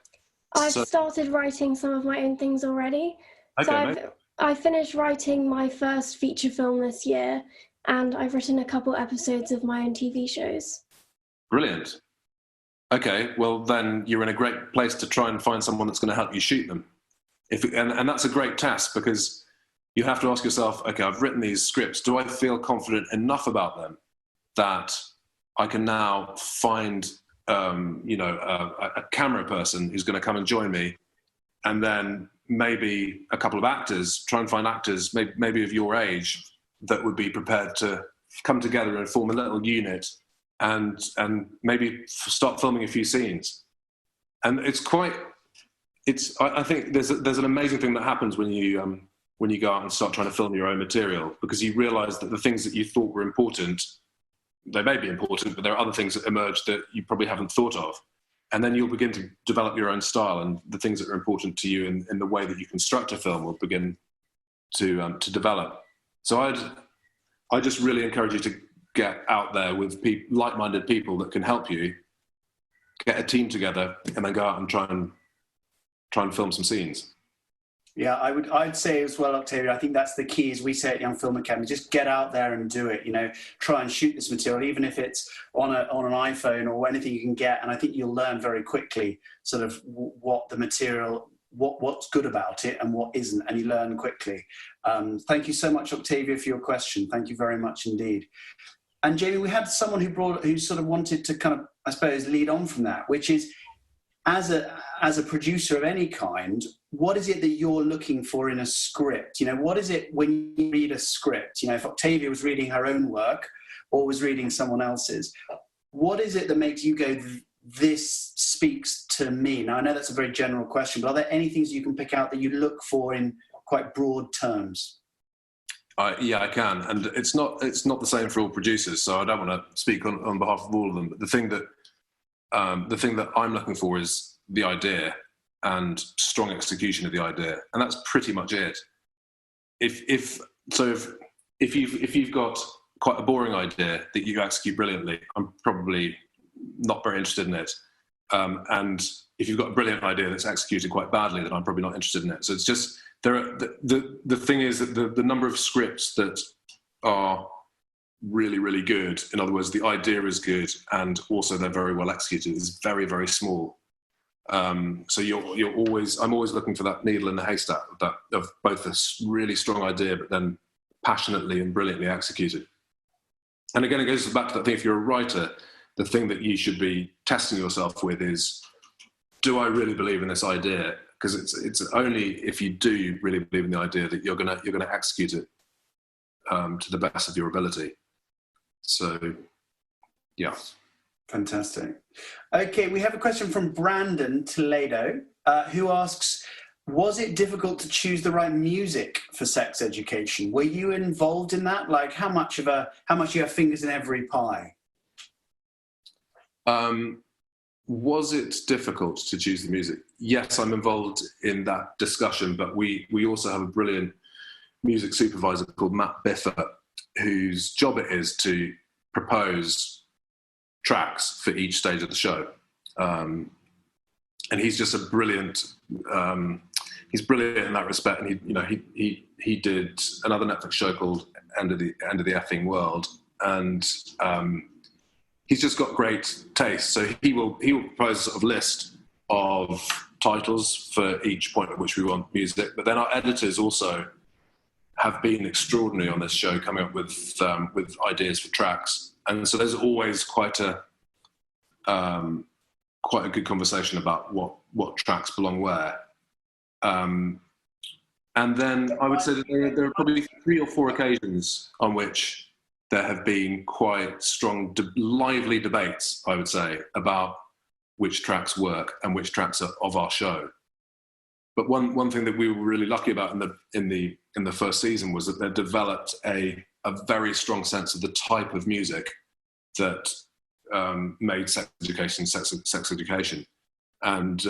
I've started writing some of my own things already. Okay, so I finished writing my first feature film this year, and I've written a couple episodes of my own TV shows. Brilliant. Okay, well then you're in a great place to try and find someone that's going to help you shoot them. And that's a great test, because you have to ask yourself, okay, I've written these scripts. Do I feel confident enough about them that I can now find, a camera person who's going to come and join me, and then maybe a couple of actors, try and find actors maybe of your age that would be prepared to come together and form a little unit and maybe start filming a few scenes. And I think there's an amazing thing that happens when you go out and start trying to film your own material, because you realise that the things that you thought were important, they may be important, but there are other things that emerge that you probably haven't thought of. And then you'll begin to develop your own style, and the things that are important to you in the way that you construct a film will begin to develop. So I just really encourage you to get out there with like-minded people that can help you, get a team together, and then go out and try and film some scenes. Yeah, I'd say as well, Octavia, I think that's the key, as we say at Young Film Academy, just get out there and do it, try and shoot this material, even if it's on an iPhone or anything you can get. And I think you'll learn very quickly sort of what the material, what's good about it and what isn't, and you learn quickly. Thank you so much, Octavia, for your question. Thank you very much indeed. And Jamie, we had someone who sort of wanted to kind of, I suppose, lead on from that, which is, as a producer of any kind, what is it that you're looking for in a script? What is it when you read a script? If Octavia was reading her own work or was reading someone else's, what is it that makes you go, this speaks to me? Now, I know that's a very general question, but are there any things you can pick out that you look for in quite broad terms? Yeah, I can. And it's not the same for all producers, so I don't want to speak on behalf of all of them. But the thing that I'm looking for is the idea and strong execution of the idea, and that's pretty much it. If you've got quite a boring idea that you execute brilliantly, I'm probably not very interested in it. And if you've got a brilliant idea that's executed quite badly, then I'm probably not interested in it. So it's just the thing is that the number of scripts that are really, really good, in other words, the idea is good and also they're very well executed, is very, very small. So I'm always looking for that needle in the haystack, of both a really strong idea, but then passionately and brilliantly executed. And again, it goes back to that thing. If you're a writer, the thing that you should be testing yourself with is, do I really believe in this idea? Because it's only if you do really believe in the idea that you're gonna execute it to the best of your ability. So, yeah. Fantastic. Okay, we have a question from Brandon Toledo, who asks, was it difficult to choose the right music for Sex Education? Were you involved in that? Like, how much you have fingers in every pie? Was it difficult to choose the music? Yes, I'm involved in that discussion, but we also have a brilliant music supervisor called Matt Biffer, whose job it is to propose tracks for each stage of the show. And he's just a brilliant, he's brilliant in that respect. And he did another Netflix show called End of the Effing World. And he's just got great taste. So he will propose a sort of list of titles for each point at which we want music. But then our editors also have been extraordinary on this show, coming up with ideas for tracks. And so there's always quite a good conversation about what tracks belong where. And then I would say that there are probably 3 or 4 occasions on which there have been quite strong, lively debates, I would say, about which tracks work and which tracks are of our show. But one thing that we were really lucky about in the first season was that they developed a very strong sense of the type of music that made sex education. And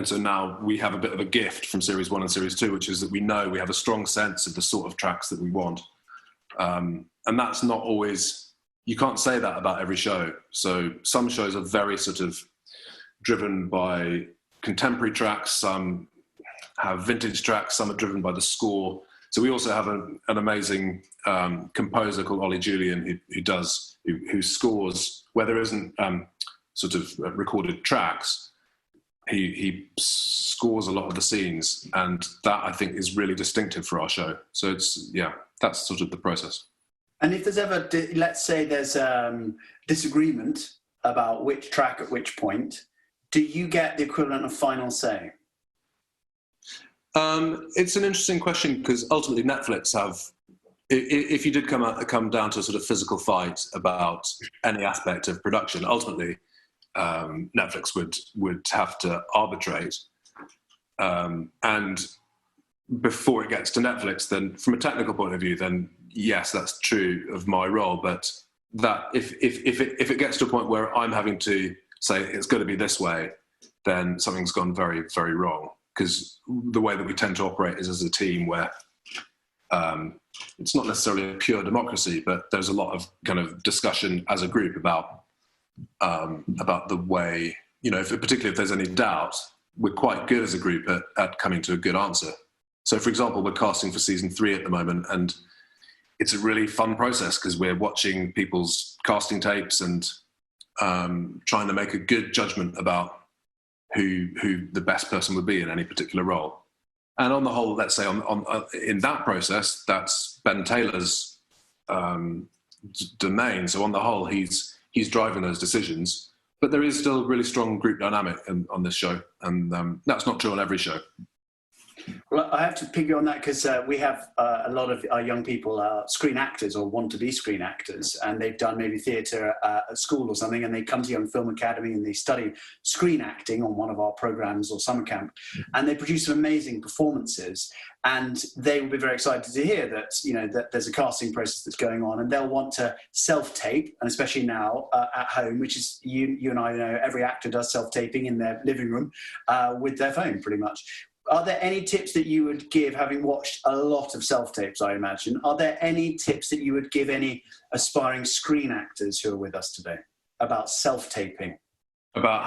so now we have a bit of a gift from Series 1 and Series 2, which is that we know we have a strong sense of the sort of tracks that we want. And that's not always, you can't say that about every show. So some shows are very sort of driven by contemporary tracks, some have vintage tracks, some are driven by the score. So we also have an amazing composer called Ollie Julian who scores where there isn't sort of recorded tracks. He scores a lot of the scenes, and that I think is really distinctive for our show. So that's sort of the process. And if there's ever, let's say there's disagreement about which track at which point, do you get the equivalent of final say? It's an interesting question, because ultimately Netflix have, if you did come down to a sort of physical fight about any aspect of production, ultimately Netflix would have to arbitrate. And before it gets to Netflix, then from a technical point of view, then yes, that's true of my role. But that if it gets to a point where I'm having to say it's going to be this way, then something's gone very, very wrong. Because the way that we tend to operate is as a team where it's not necessarily a pure democracy, but there's a lot of kind of discussion as a group about the way, particularly if there's any doubt, we're quite good as a group at coming to a good answer. So, for example, we're casting for season 3 at the moment, and it's a really fun process because we're watching people's casting tapes and trying to make a good judgment about who the best person would be in any particular role. And on the whole, let's say in that process, that's Ben Taylor's domain. So on the whole, he's driving those decisions. But there is still a really strong group dynamic on this show, and that's not true on every show. Well, I have to pick you on that because we have a lot of our young people are screen actors or want to be screen actors, and they've done maybe theatre at school or something, and they come to Young Film Academy and they study screen acting on one of our programs or summer camp, and they produce some amazing performances. And they will be very excited to hear that, that there's a casting process that's going on, and they'll want to self-tape, and especially now at home, which is you and I know every actor does self-taping in their living room with their phone pretty much. Are there any tips that you would give, having watched a lot of self-tapes, I imagine, are there any tips that you would give any aspiring screen actors who are with us today about self-taping? About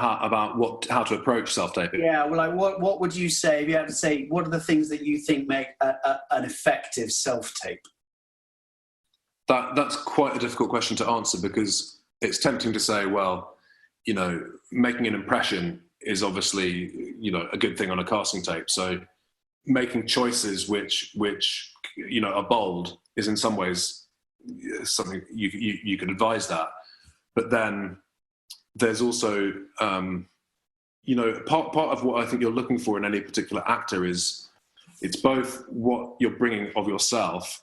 how to approach self-taping? Yeah, well, what would you say, if you had to say, what are the things that you think make an effective self-tape? That's quite a difficult question to answer, because it's tempting to say, well, you know, making an impression is obviously, you know, a good thing on a casting tape. So making choices which you know are bold is in some ways something you could advise that. But then there's also you know, part of what I think you're looking for in any particular actor is it's both what you're bringing of yourself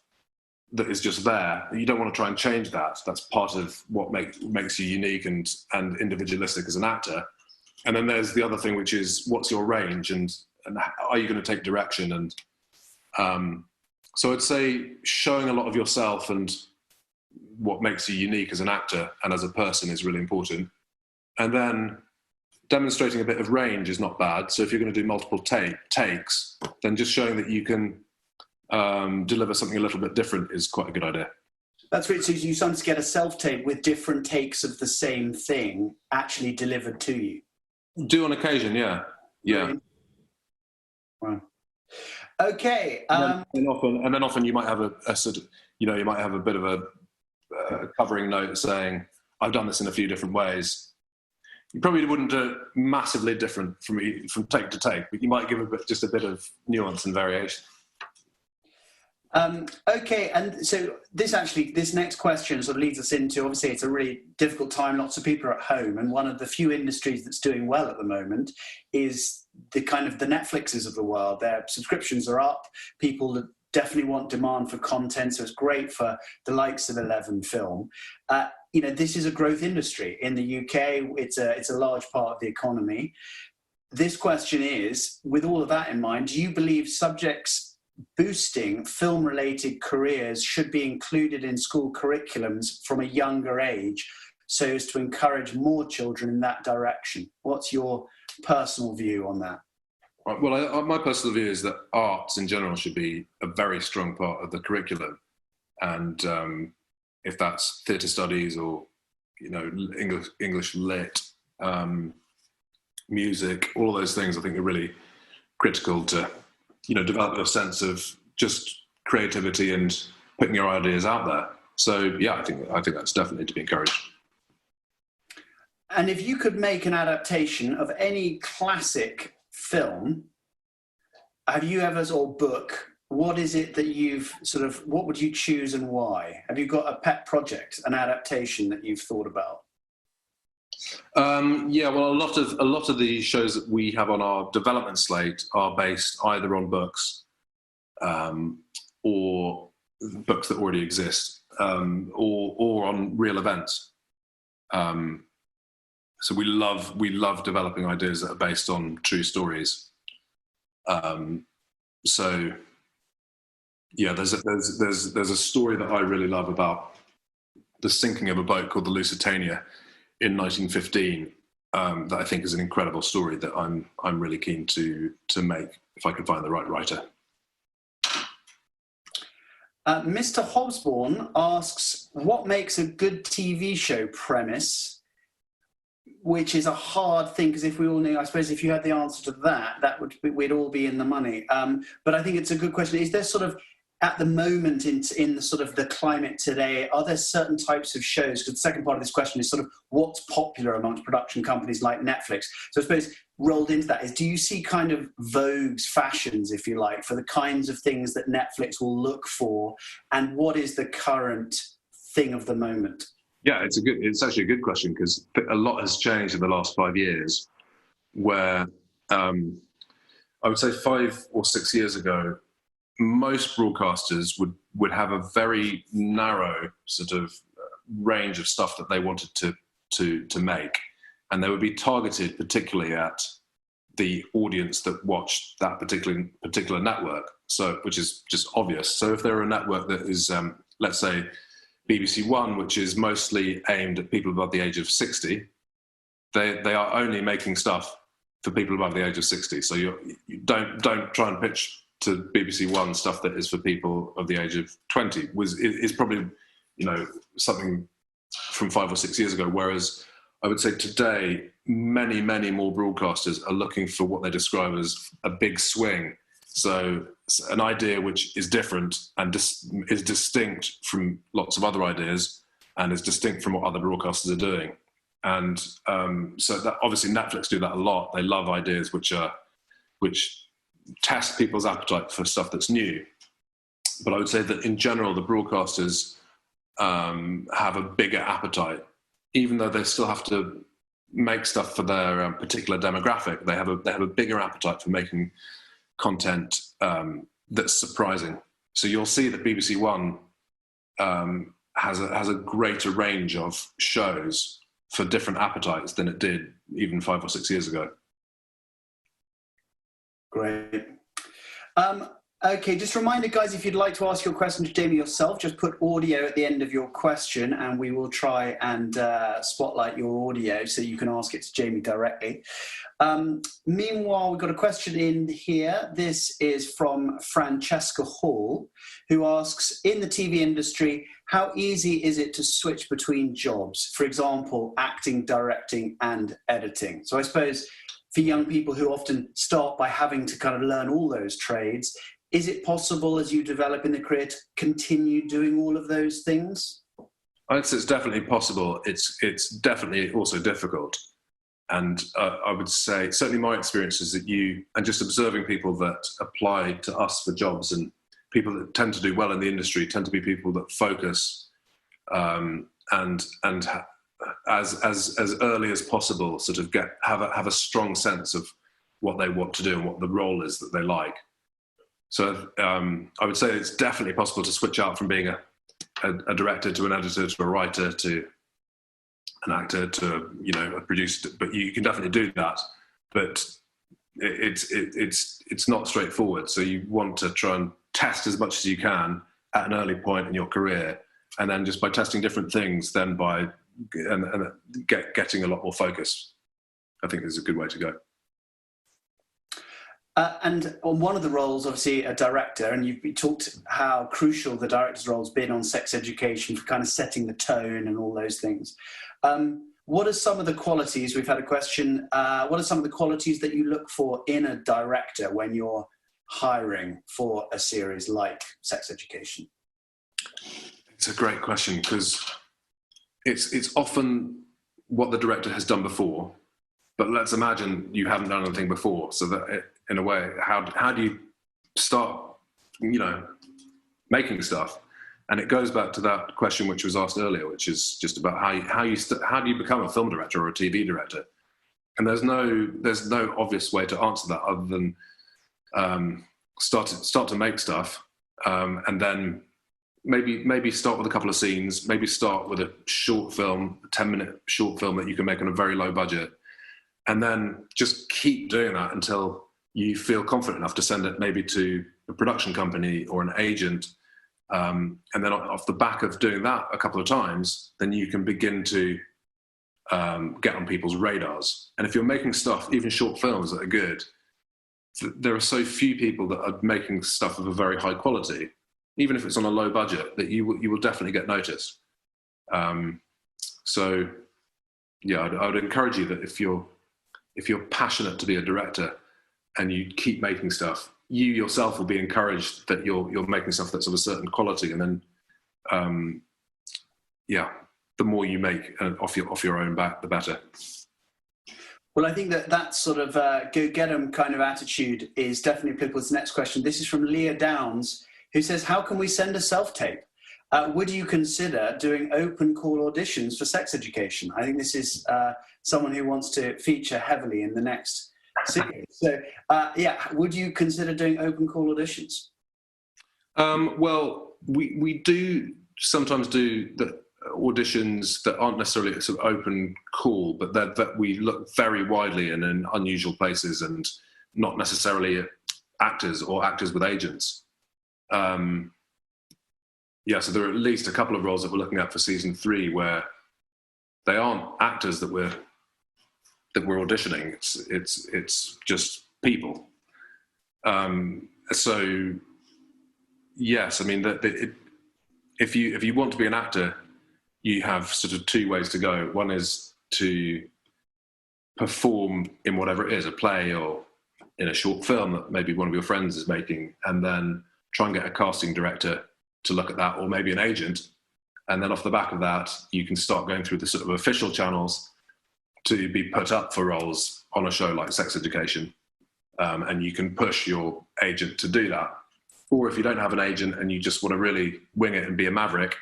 that is just there. You don't want to try and change that. That's part of what makes you unique and individualistic as an actor. And then there's the other thing, which is what's your range and are you going to take direction? And so I'd say showing a lot of yourself and what makes you unique as an actor and as a person is really important. And then demonstrating a bit of range is not bad. So if you're going to do multiple takes, then just showing that you can deliver something a little bit different is quite a good idea. That's right. So you sometimes get a self-tape with different takes of the same thing actually delivered to you. Do on occasion, yeah. Wow. Okay. And then often you might have a sort of, you know, you might have a bit of a covering note saying, I've done this in a few different ways. You probably wouldn't do it massively different from take to take, but you might give just a bit of nuance and variation. Okay, and so this next question sort of leads us into, obviously it's a really difficult time, lots of people are at home, and one of the few industries that's doing well at the moment is the kind of the Netflixes of the world. Their subscriptions are up, people definitely want demand for content, so it's great for the likes of 11 Film. You know, this is a growth industry. In the UK, it's a large part of the economy. This question is, with all of that in mind, do you believe subjects boosting film-related careers should be included in school curriculums from a younger age so as to encourage more children in that direction? What's your personal view on that? Well, my personal view is that arts in general should be a very strong part of the curriculum. And if that's theatre studies or, you know, English lit, music, all of those things I think are really critical to, you know, develop a sense of just creativity and putting your ideas out there. So yeah, I think that's definitely to be encouraged. And if you could make an adaptation of any classic film, have you ever, or book, what is it that you've sort of, what would you choose and why? Have you got a pet project, an adaptation that you've thought about? Yeah, well, a lot of the shows that we have on our development slate are based either on books or books that already exist, or on real events. So we love developing ideas that are based on true stories. So yeah, there's a story that I really love about the sinking of a boat called the Lusitania in 1915, that I think is an incredible story that I'm really keen to make if I can find the right writer. Mr. Hobsbawm asks, what makes a good TV show premise? Which is a hard thing, because if we all knew, I suppose if you had the answer to that we'd all be in the money. But I think it's a good question. Is there sort of, at the moment in the sort of the climate today, are there certain types of shows? Because the second part of this question is sort of what's popular amongst production companies like Netflix. So I suppose rolled into that is, do you see kind of vogues, fashions, if you like, for the kinds of things that Netflix will look for? And what is the current thing of the moment? Yeah, it's actually a good question, because a lot has changed in the last 5 years, where I would say 5 or 6 years ago, most broadcasters would have a very narrow sort of range of stuff that they wanted to make, and they would be targeted particularly at the audience that watched that particular network. So, which is just obvious. So if they're a network that is, let's say, BBC One, which is mostly aimed at people above the age of 60, they are only making stuff for people above the age of 60. So you don't try and pitch to BBC One stuff that is for people of the age of 20. Is probably, you know, something from 5 or 6 years ago. Whereas I would say today, many more broadcasters are looking for what they describe as a big swing. So an idea which is different and is distinct from lots of other ideas and is distinct from what other broadcasters are doing. And so that obviously Netflix do that a lot. They love ideas which test people's appetite for stuff that's new. But I would say that in general, the broadcasters have a bigger appetite, even though they still have to make stuff for their particular demographic. They have a bigger appetite for making content that's surprising. So you'll see that BBC One has a greater range of shows for different appetites than it did even 5 or 6 years ago. Great. Okay, just a reminder, guys, if you'd like to ask your question to Jamie yourself, just put audio at the end of your question and we will try and spotlight your audio so you can ask it to Jamie directly. Meanwhile, we've got a question in here. This is from Francesca Hall, who asks, in the TV industry, how easy is it to switch between jobs? For example, acting, directing, and editing. So I suppose for young people who often start by having to kind of learn all those trades, is it possible as you develop in the career to continue doing all of those things? I'd say it's definitely possible. It's definitely also difficult. And I would say, certainly my experience is that and just observing people that apply to us for jobs, and people that tend to do well in the industry tend to be people that focus and as early as possible sort of have a strong sense of what they want to do and what the role is that they like. So I would say it's definitely possible to switch out from being a director to an editor to a writer to an actor to a producer. But you can definitely do that. But it's not straightforward. So you want to try and test as much as you can at an early point in your career, and then just by testing different things, then getting a lot more focus, I think is a good way to go. And on one of the roles, obviously a director, and you've talked how crucial the director's role's been on Sex Education for kind of setting the tone and all those things. What are some of the qualities, we've had a question, what are some of the qualities that you look for in a director when you're hiring for a series like Sex Education? It's a great question, because it's often what the director has done before, but let's imagine you haven't done anything before. So that in a way, how do you start, making stuff? And it goes back to that question which was asked earlier, which is just about how do you become a film director or a TV director? And there's no obvious way to answer that other than start to make stuff, and then maybe start with a couple of scenes, maybe start with a short film, a 10-minute short film that you can make on a very low budget, and then just keep doing that until you feel confident enough to send it maybe to a production company or an agent. And then off the back of doing that a couple of times, then you can begin to get on people's radars. And if you're making stuff, even short films that are good, there are so few people that are making stuff of a very high quality, even if it's on a low budget, that you will definitely get noticed. So yeah, I would encourage you that if you're passionate to be a director and you keep making stuff, you yourself will be encouraged that you're making stuff that's of a certain quality, and then the more you make off your own back, the better. Well, I think that sort of go-get-em kind of attitude is definitely applicable to the next question. This is from Leah Downs, who says, how can we send a self-tape? Would you consider doing open call auditions for Sex Education? I think this is someone who wants to feature heavily in the next series. So, would you consider doing open call auditions? Well, we do sometimes do the auditions that aren't necessarily a sort of open call, but that we look very widely and in unusual places, and not necessarily actors or actors with agents. So there are at least a couple of roles that we're looking at for season 3 where they aren't actors that we're auditioning. It's just people. So yes, I mean if you want to be an actor, you have sort of 2 ways to go. One is to perform in whatever it is, a play or in a short film that maybe one of your friends is making, and then try and get a casting director to look at that, or maybe an agent. And then off the back of that, you can start going through the sort of official channels to be put up for roles on a show like Sex Education, and you can push your agent to do that. Or if you don't have an agent and you just want to really wing it and be a maverick,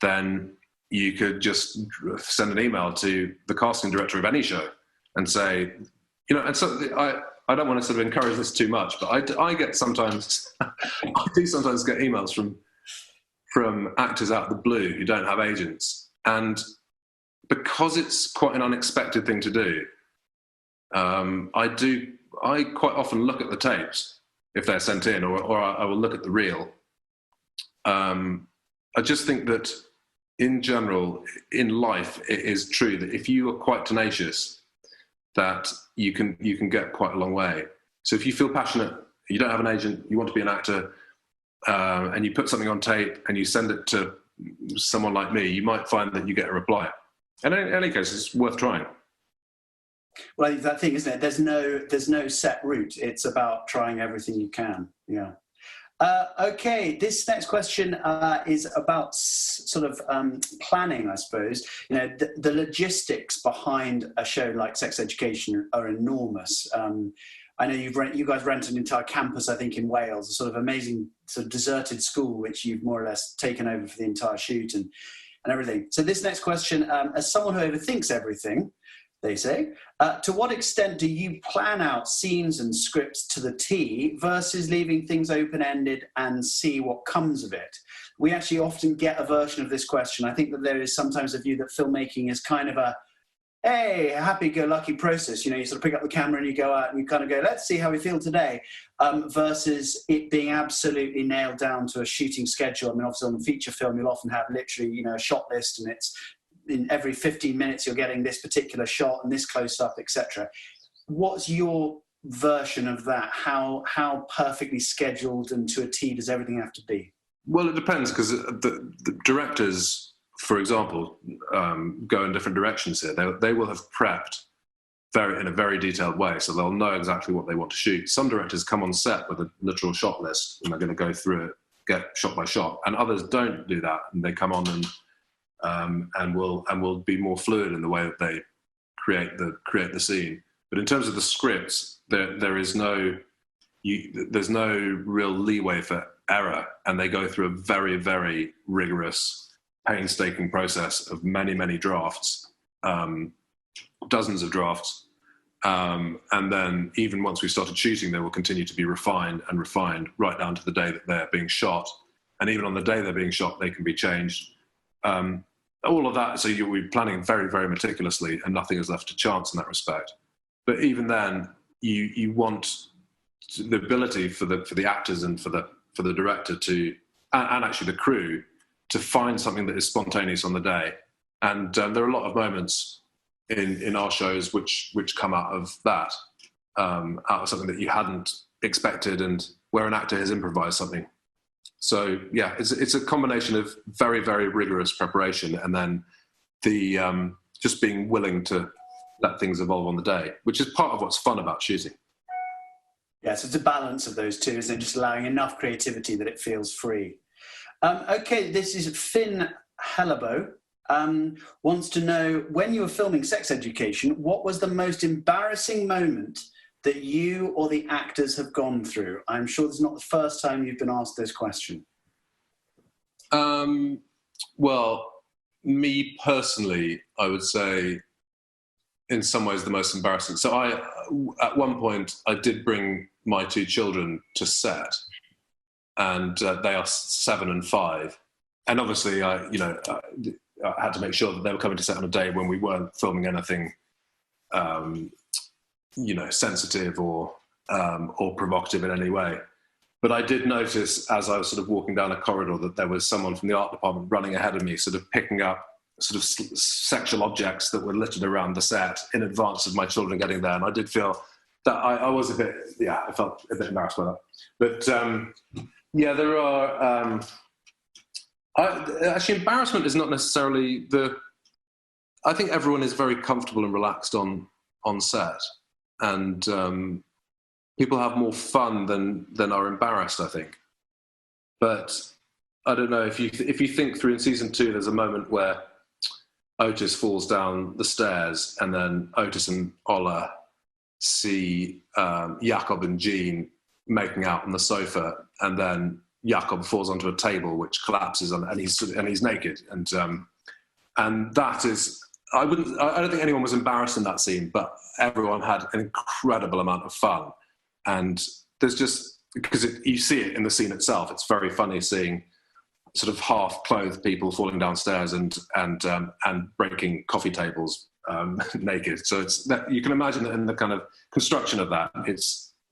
then you could just send an email to the casting director of any show and say, and so I don't want to sort of encourage this too much, but I get sometimes, I do sometimes get emails from actors out of the blue who don't have agents. And because it's quite an unexpected thing to do, I quite often look at the tapes if they're sent in, or I will look at the reel. I just think that in general, in life, it is true that if you are quite tenacious, that you can get quite a long way. So if you feel passionate, you don't have an agent, you want to be an actor, and you put something on tape and you send it to someone like me, you might find that you get a reply. And in any case, it's worth trying. Well, that thing, isn't it? There's no set route. It's about trying everything you can. Yeah. Okay, this next question is about sort of planning, I suppose. The logistics behind a show like Sex Education are enormous. I know you guys rent an entire campus, I think, in Wales, a sort of amazing sort of deserted school, which you've more or less taken over for the entire shoot and everything. So this next question, as someone who overthinks everything, they say, to what extent do you plan out scenes and scripts to the T versus leaving things open-ended and see what comes of it? We actually often get a version of this question. I think that there is sometimes a view that filmmaking is kind of a happy-go-lucky process. You sort of pick up the camera and you go out and you kind of go, let's see how we feel today, versus it being absolutely nailed down to a shooting schedule. I mean, obviously on the feature film, you'll often have literally, a shot list, and it's in every 15 minutes you're getting this particular shot and this close-up, etc. What's your version of that? How perfectly scheduled and to a T does everything have to be? Well, it depends, because the directors, for example, go in different directions here. They will have prepped in a very detailed way, so they'll know exactly what they want to shoot. Some directors come on set with a literal shot list, and they're going to go through it, get shot by shot, and others don't do that, and they come on and will be more fluid in the way that they create the scene. But in terms of the scripts, there's no real leeway for error, and they go through a very, very rigorous, painstaking process of many, many drafts, dozens of drafts, and then even once we started shooting, they will continue to be refined and refined right down to the day that they're being shot. And even on the day they're being shot, they can be changed. All of that, so you'll be planning very, very meticulously, and nothing is left to chance in that respect. But even then, you want the ability for the actors and for the director to, and actually the crew, to find something that is spontaneous on the day. And there are a lot of moments in our shows which come out of that, out of something that you hadn't expected, and where an actor has improvised something. So yeah, it's a combination of very, very rigorous preparation, and then the just being willing to let things evolve on the day, which is part of what's fun about shooting. Yeah, so it's a balance of those two, isn't it? Just allowing enough creativity that it feels free. Okay, this is Finn Hellebo. Wants to know, when you were filming Sex Education, what was the most embarrassing moment that you or the actors have gone through? I'm sure this is not the first time you've been asked this question. Well, me personally, I would say in some ways the most embarrassing. So at one point, I did bring my two children to set, and they are 7 and 5. And obviously, I had to make sure that they were coming to set on a day when we weren't filming anything, sensitive or provocative in any way. But I did notice, as I was sort of walking down a corridor, that there was someone from the art department running ahead of me, sort of picking up sort of sexual objects that were littered around the set in advance of my children getting there. And I did feel that I was I felt a bit embarrassed by that. But there are... actually, embarrassment is not necessarily I think everyone is very comfortable and relaxed on set, and people have more fun than are embarrassed, I think. But I don't know, if you think through in season 2, there's a moment where Otis falls down the stairs, and then Otis and Ola see Jakob and Jean making out on the sofa, and then Jakob falls onto a table which collapses, and he's naked, and that is, I don't think anyone was embarrassed in that scene, but everyone had an incredible amount of fun, and there's just, because you see it in the scene itself, it's very funny seeing sort of half-clothed people falling downstairs and breaking coffee tables naked. So it's that, you can imagine that in the kind of construction of that,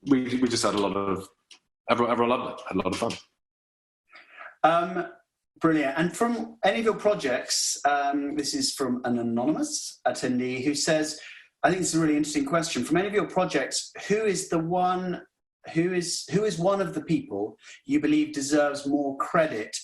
we just had a lot of, everyone loved it, had a lot of fun. Brilliant. And from any of your projects, this is from an anonymous attendee who says, I think this is a really interesting question. From any of your projects, who is one of the people you believe deserves more credit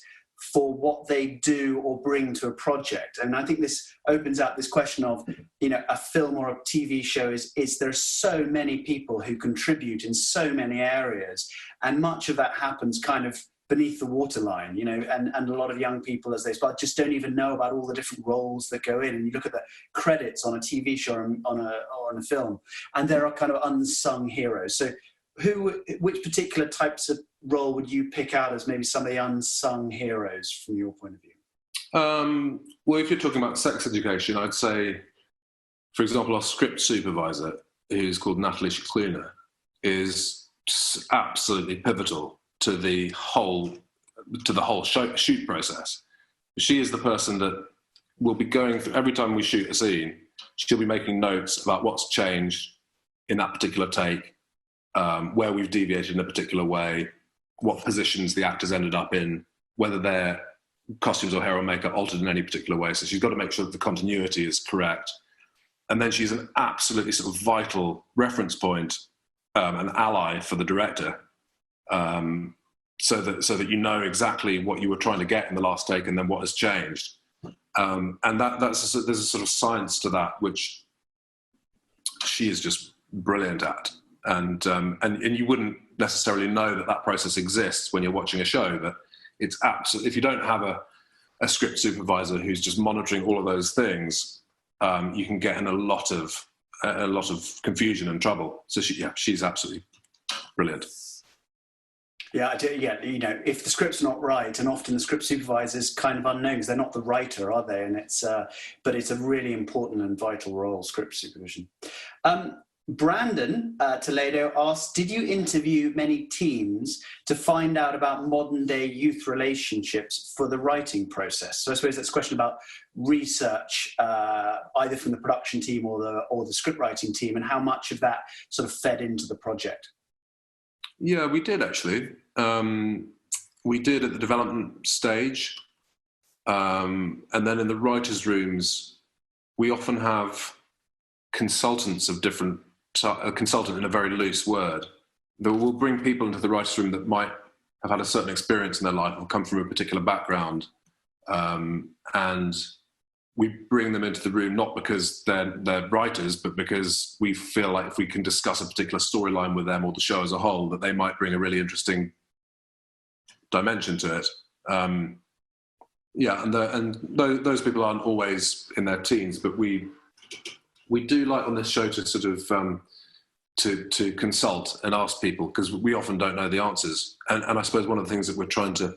for what they do or bring to a project? And I think this opens up this question of, a film or a TV show is there's so many people who contribute in so many areas, and much of that happens kind of beneath the waterline, and a lot of young people as they start just don't even know about all the different roles that go in. And you look at the credits on a TV show or on a film, and there are kind of unsung heroes. So which particular types of role would you pick out as maybe some of the unsung heroes from your point of view? Well, if you're talking about sex education, I'd say, for example, our script supervisor, who's called Natalie Schluner, is absolutely pivotal to the whole shoot process. She is the person that will be going through, every time we shoot a scene, she'll be making notes about what's changed in that particular take, where we've deviated in a particular way, what positions the actors ended up in, whether their costumes or hair or makeup altered in any particular way. So she's got to make sure that the continuity is correct. And then she's an absolutely sort of vital reference point, an ally for the director, so that you know exactly what you were trying to get in the last take and then what has changed. And there's a sort of science to that, which she is just brilliant at. And you wouldn't necessarily know that process exists when you're watching a show. That it's absolutely, if you don't have a script supervisor who's just monitoring all of those things, you can get in a lot of confusion and trouble. So she's absolutely brilliant. Yeah, if the script's not right, and often the script supervisor's kind of unknown because they're not the writer, are they? And but it's a really important and vital role, script supervision. Brandon Toledo asked, did you interview many teams to find out about modern day youth relationships for the writing process? So I suppose that's a question about research, either from the production team or the script writing team, and how much of that sort of fed into the project. Yeah, we did actually. We did at the development stage. And then in the writers' rooms, we often have consultants of different, a consultant in a very loose word, that will bring people into the writers' room that might have had a certain experience in their life or come from a particular background. And we bring them into the room not because they're writers, but because we feel like if we can discuss a particular storyline with them or the show as a whole, that they might bring a really interesting dimension to it. And those people aren't always in their teens, but we do like on this show to sort of to consult and ask people, because we often don't know the answers. And I suppose one of the things that we're trying to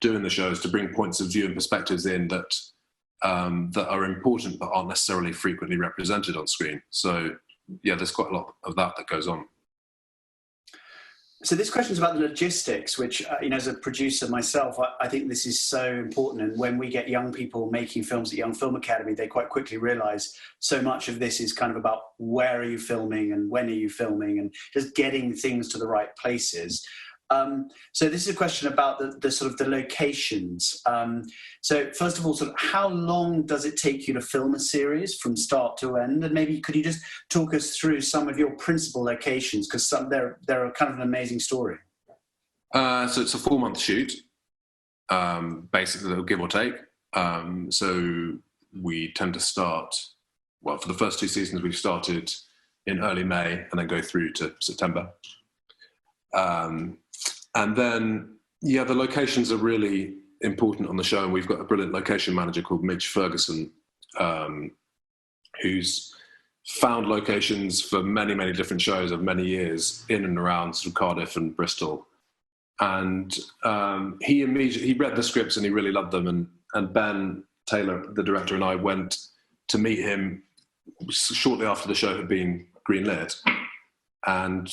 do in the show is to bring points of view and perspectives in that are important but aren't necessarily frequently represented on screen. So yeah, there's quite a lot of that goes on. So this question is about the logistics, which, as a producer myself, I think this is so important. And when we get young people making films at Young Film Academy, they quite quickly realise so much of this is kind of about where are you filming and when are you filming and just getting things to the right places. So this is a question about the sort of the locations. So first of all, sort of how long does it take you to film a series from start to end? And maybe could you just talk us through some of your principal locations? Because they're kind of an amazing story. So it's a 4-month shoot, basically, give or take. So we tend to start, well, for the first 2 seasons, we've started in early May and then go through to September. And then, the locations are really important on the show, and we've got a brilliant location manager called Midge Ferguson, who's found locations for many, many different shows of many years in and around sort of Cardiff and Bristol. And he read the scripts and he really loved them. And Ben Taylor, the director, and I went to meet him shortly after the show had been greenlit. And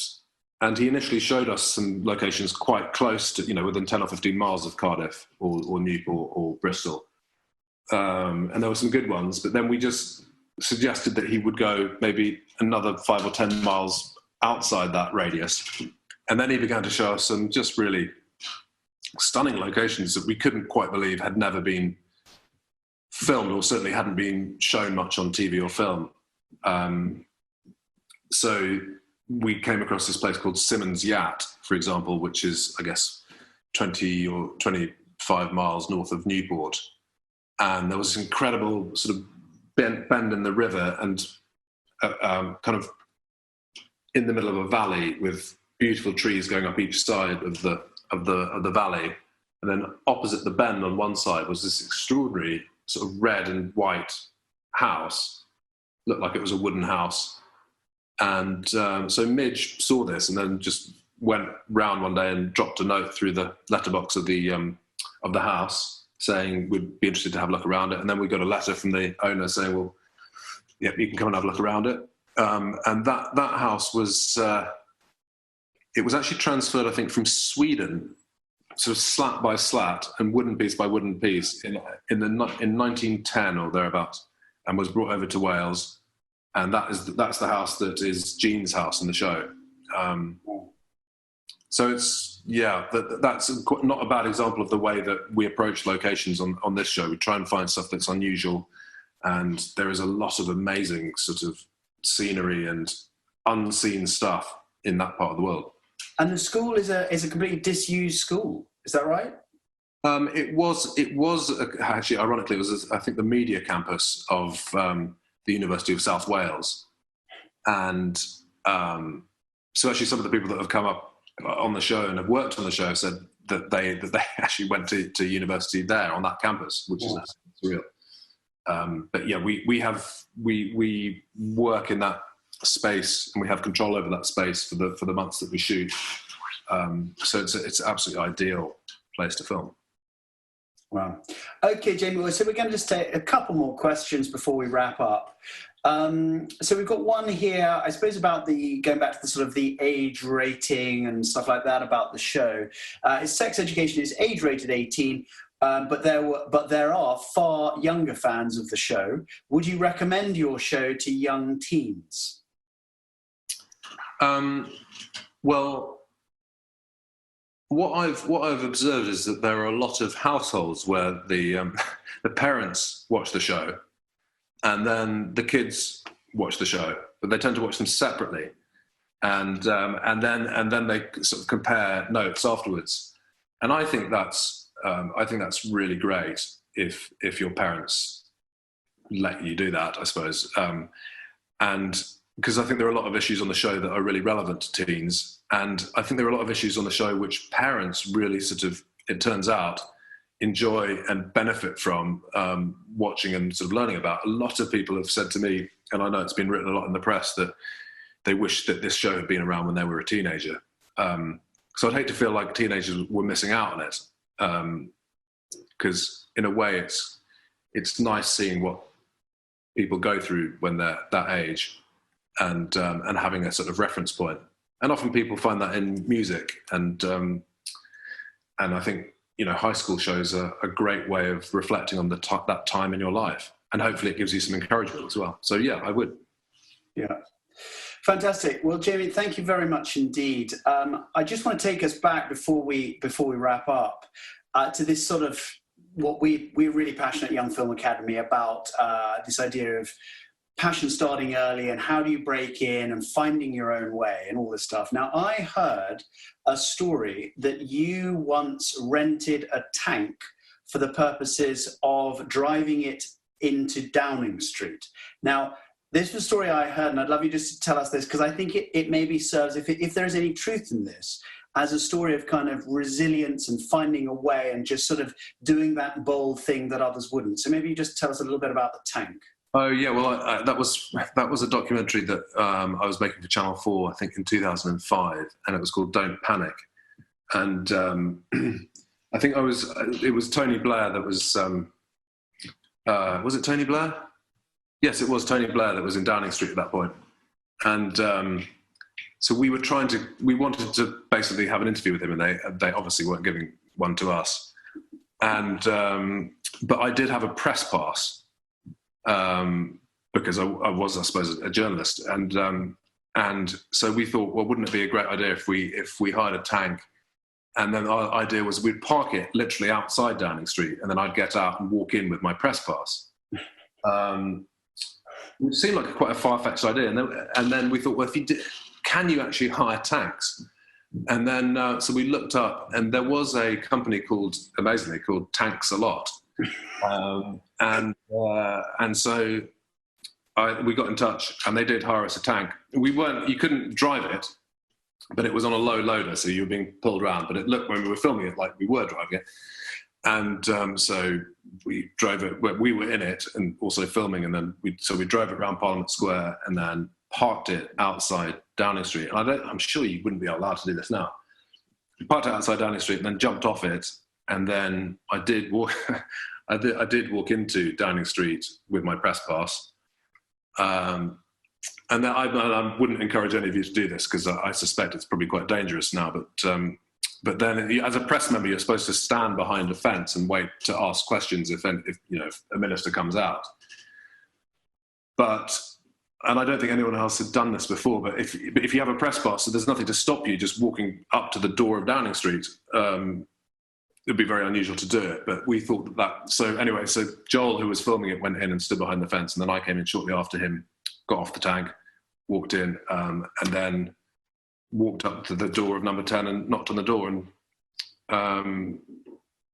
he initially showed us some locations quite close to, within 10 or 15 miles of Cardiff or Newport or Bristol. And there were some good ones, but then we just suggested that he would go maybe another 5 or 10 miles outside that radius. And then he began to show us some just really stunning locations that we couldn't quite believe had never been filmed, or certainly hadn't been shown much on TV or film. So we came across this place called Simmons Yacht, for example, which is, I guess, 20 or 25 miles north of Newport. And there was this incredible sort of bend in the river, and kind of in the middle of a valley with beautiful trees going up each side of the valley. And then opposite the bend on one side was this extraordinary sort of red and white house. Looked like it was a wooden house. And so Midge saw this and then just went round one day and dropped a note through the letterbox of the house saying we'd be interested to have a look around it. And then we got a letter from the owner saying, well, yeah, you can come and have a look around it. And that house was, it was actually transferred, I think, from Sweden, sort of slat by slat and wooden piece by wooden piece in 1910 or thereabouts, and was brought over to Wales. And that's the house that is Jean's house in the show. So it's, that's not a bad example of the way that we approach locations on this show. We try and find stuff that's unusual, and there is a lot of amazing sort of scenery and unseen stuff in that part of the world. And the school is a completely disused school. Is that right? It was actually, ironically, it was, I think, the media campus of the University of South Wales. And so actually some of the people that have come up on the show and have worked on the show said that they actually went to university there on that campus, which is surreal. But yeah, we work in that space and we have control over that space for the months that we shoot. So it's an absolutely ideal place to film. Wow. Okay, Jamie, so we're going to just take a couple more questions before we wrap up. So we've got one here, I suppose, about going back to the sort of the age rating and stuff like that about the show. Sex Education is age rated 18, but there are far younger fans of the show. Would you recommend your show to young teens? Well, what I've observed is that there are a lot of households where the parents watch the show, and then the kids watch the show, but they tend to watch them separately, and then they sort of compare notes afterwards. And I think that's really great if your parents let you do that, I suppose. And because I think there are a lot of issues on the show that are really relevant to teens. And I think there are a lot of issues on the show which parents really sort of, it turns out, enjoy and benefit from watching and sort of learning about. A lot of people have said to me, and I know it's been written a lot in the press, that they wish that this show had been around when they were a teenager. So I'd hate to feel like teenagers were missing out on it. Because in a way it's nice seeing what people go through when they're that age, and having a sort of reference point. And often people find that in music, and I think, high school shows are a great way of reflecting on that time in your life, and hopefully it gives you some encouragement as well. So yeah, I would. Yeah. Fantastic. Well, Jamie, thank you very much indeed. I just want to take us back before we wrap up to this sort of what we're really passionate at Young Film Academy about, this idea of passion starting early and how do you break in and finding your own way and all this stuff. Now, I heard a story that you once rented a tank for the purposes of driving it into Downing Street. Now, this was a story I heard, and I'd love you just to tell us this, because I think it maybe serves, if there's any truth in this, as a story of kind of resilience and finding a way and just sort of doing that bold thing that others wouldn't. So maybe you just tell us a little bit about the tank. Oh yeah, well that was a documentary that I was making for Channel 4, I think in 2005, and it was called Don't Panic. And I think it was Tony Blair that was it Tony Blair? Yes, it was Tony Blair that was in Downing Street at that point. And so we wanted to basically have an interview with him, and they obviously weren't giving one to us. And but I did have a press pass. Because I was, I suppose, a journalist, and so we thought, well, wouldn't it be a great idea if we hired a tank, and then our idea was we'd park it literally outside Downing Street, and then I'd get out and walk in with my press pass. It seemed like quite a far-fetched idea, and then we thought, well, if you did, can you actually hire tanks? And then so we looked up, and there was a company amazingly called Tanks a Lot. And so we got in touch, and they did hire us a tank. You couldn't drive it, but it was on a low loader, so you were being pulled around. But it looked, when we were filming it, like we were driving it. And so we drove it. We were in it and also filming, and then we drove it around Parliament Square and then parked it outside Downing Street. And I'm sure you wouldn't be allowed to do this now. We parked it outside Downing Street and then jumped off it. And then I did walk into Downing Street with my press pass. And then I wouldn't encourage any of you to do this, because I suspect it's probably quite dangerous now. But then, as a press member, you're supposed to stand behind a fence and wait to ask questions if a minister comes out. And I don't think anyone else had done this before. But if you have a press pass, so there's nothing to stop you just walking up to the door of Downing Street. It'd be very unusual to do it, but we thought that. So anyway, so Joel, who was filming it, went in and stood behind the fence, and then I came in shortly after him, got off the tank, walked in, and then walked up to the door of number 10 and knocked on the door, and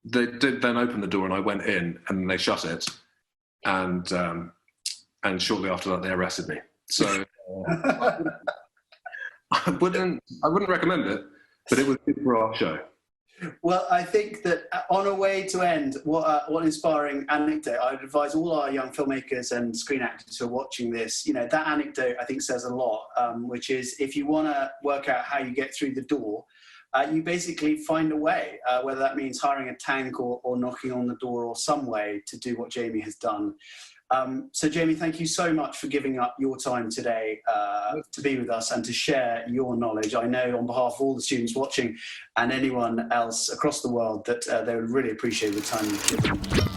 they did then open the door, and I went in, and they shut it, and shortly after that they arrested me. So I wouldn't recommend it, but it was good for our show. Well, I think that on a way to end, what an inspiring anecdote. I would advise all our young filmmakers and screen actors who are watching this, that anecdote I think says a lot, which is if you want to work out how you get through the door, you basically find a way, whether that means hiring a tank or knocking on the door or some way to do what Jamie has done. So Jamie, thank you so much for giving up your time today to be with us and to share your knowledge. I know on behalf of all the students watching and anyone else across the world that they would really appreciate the time you've given.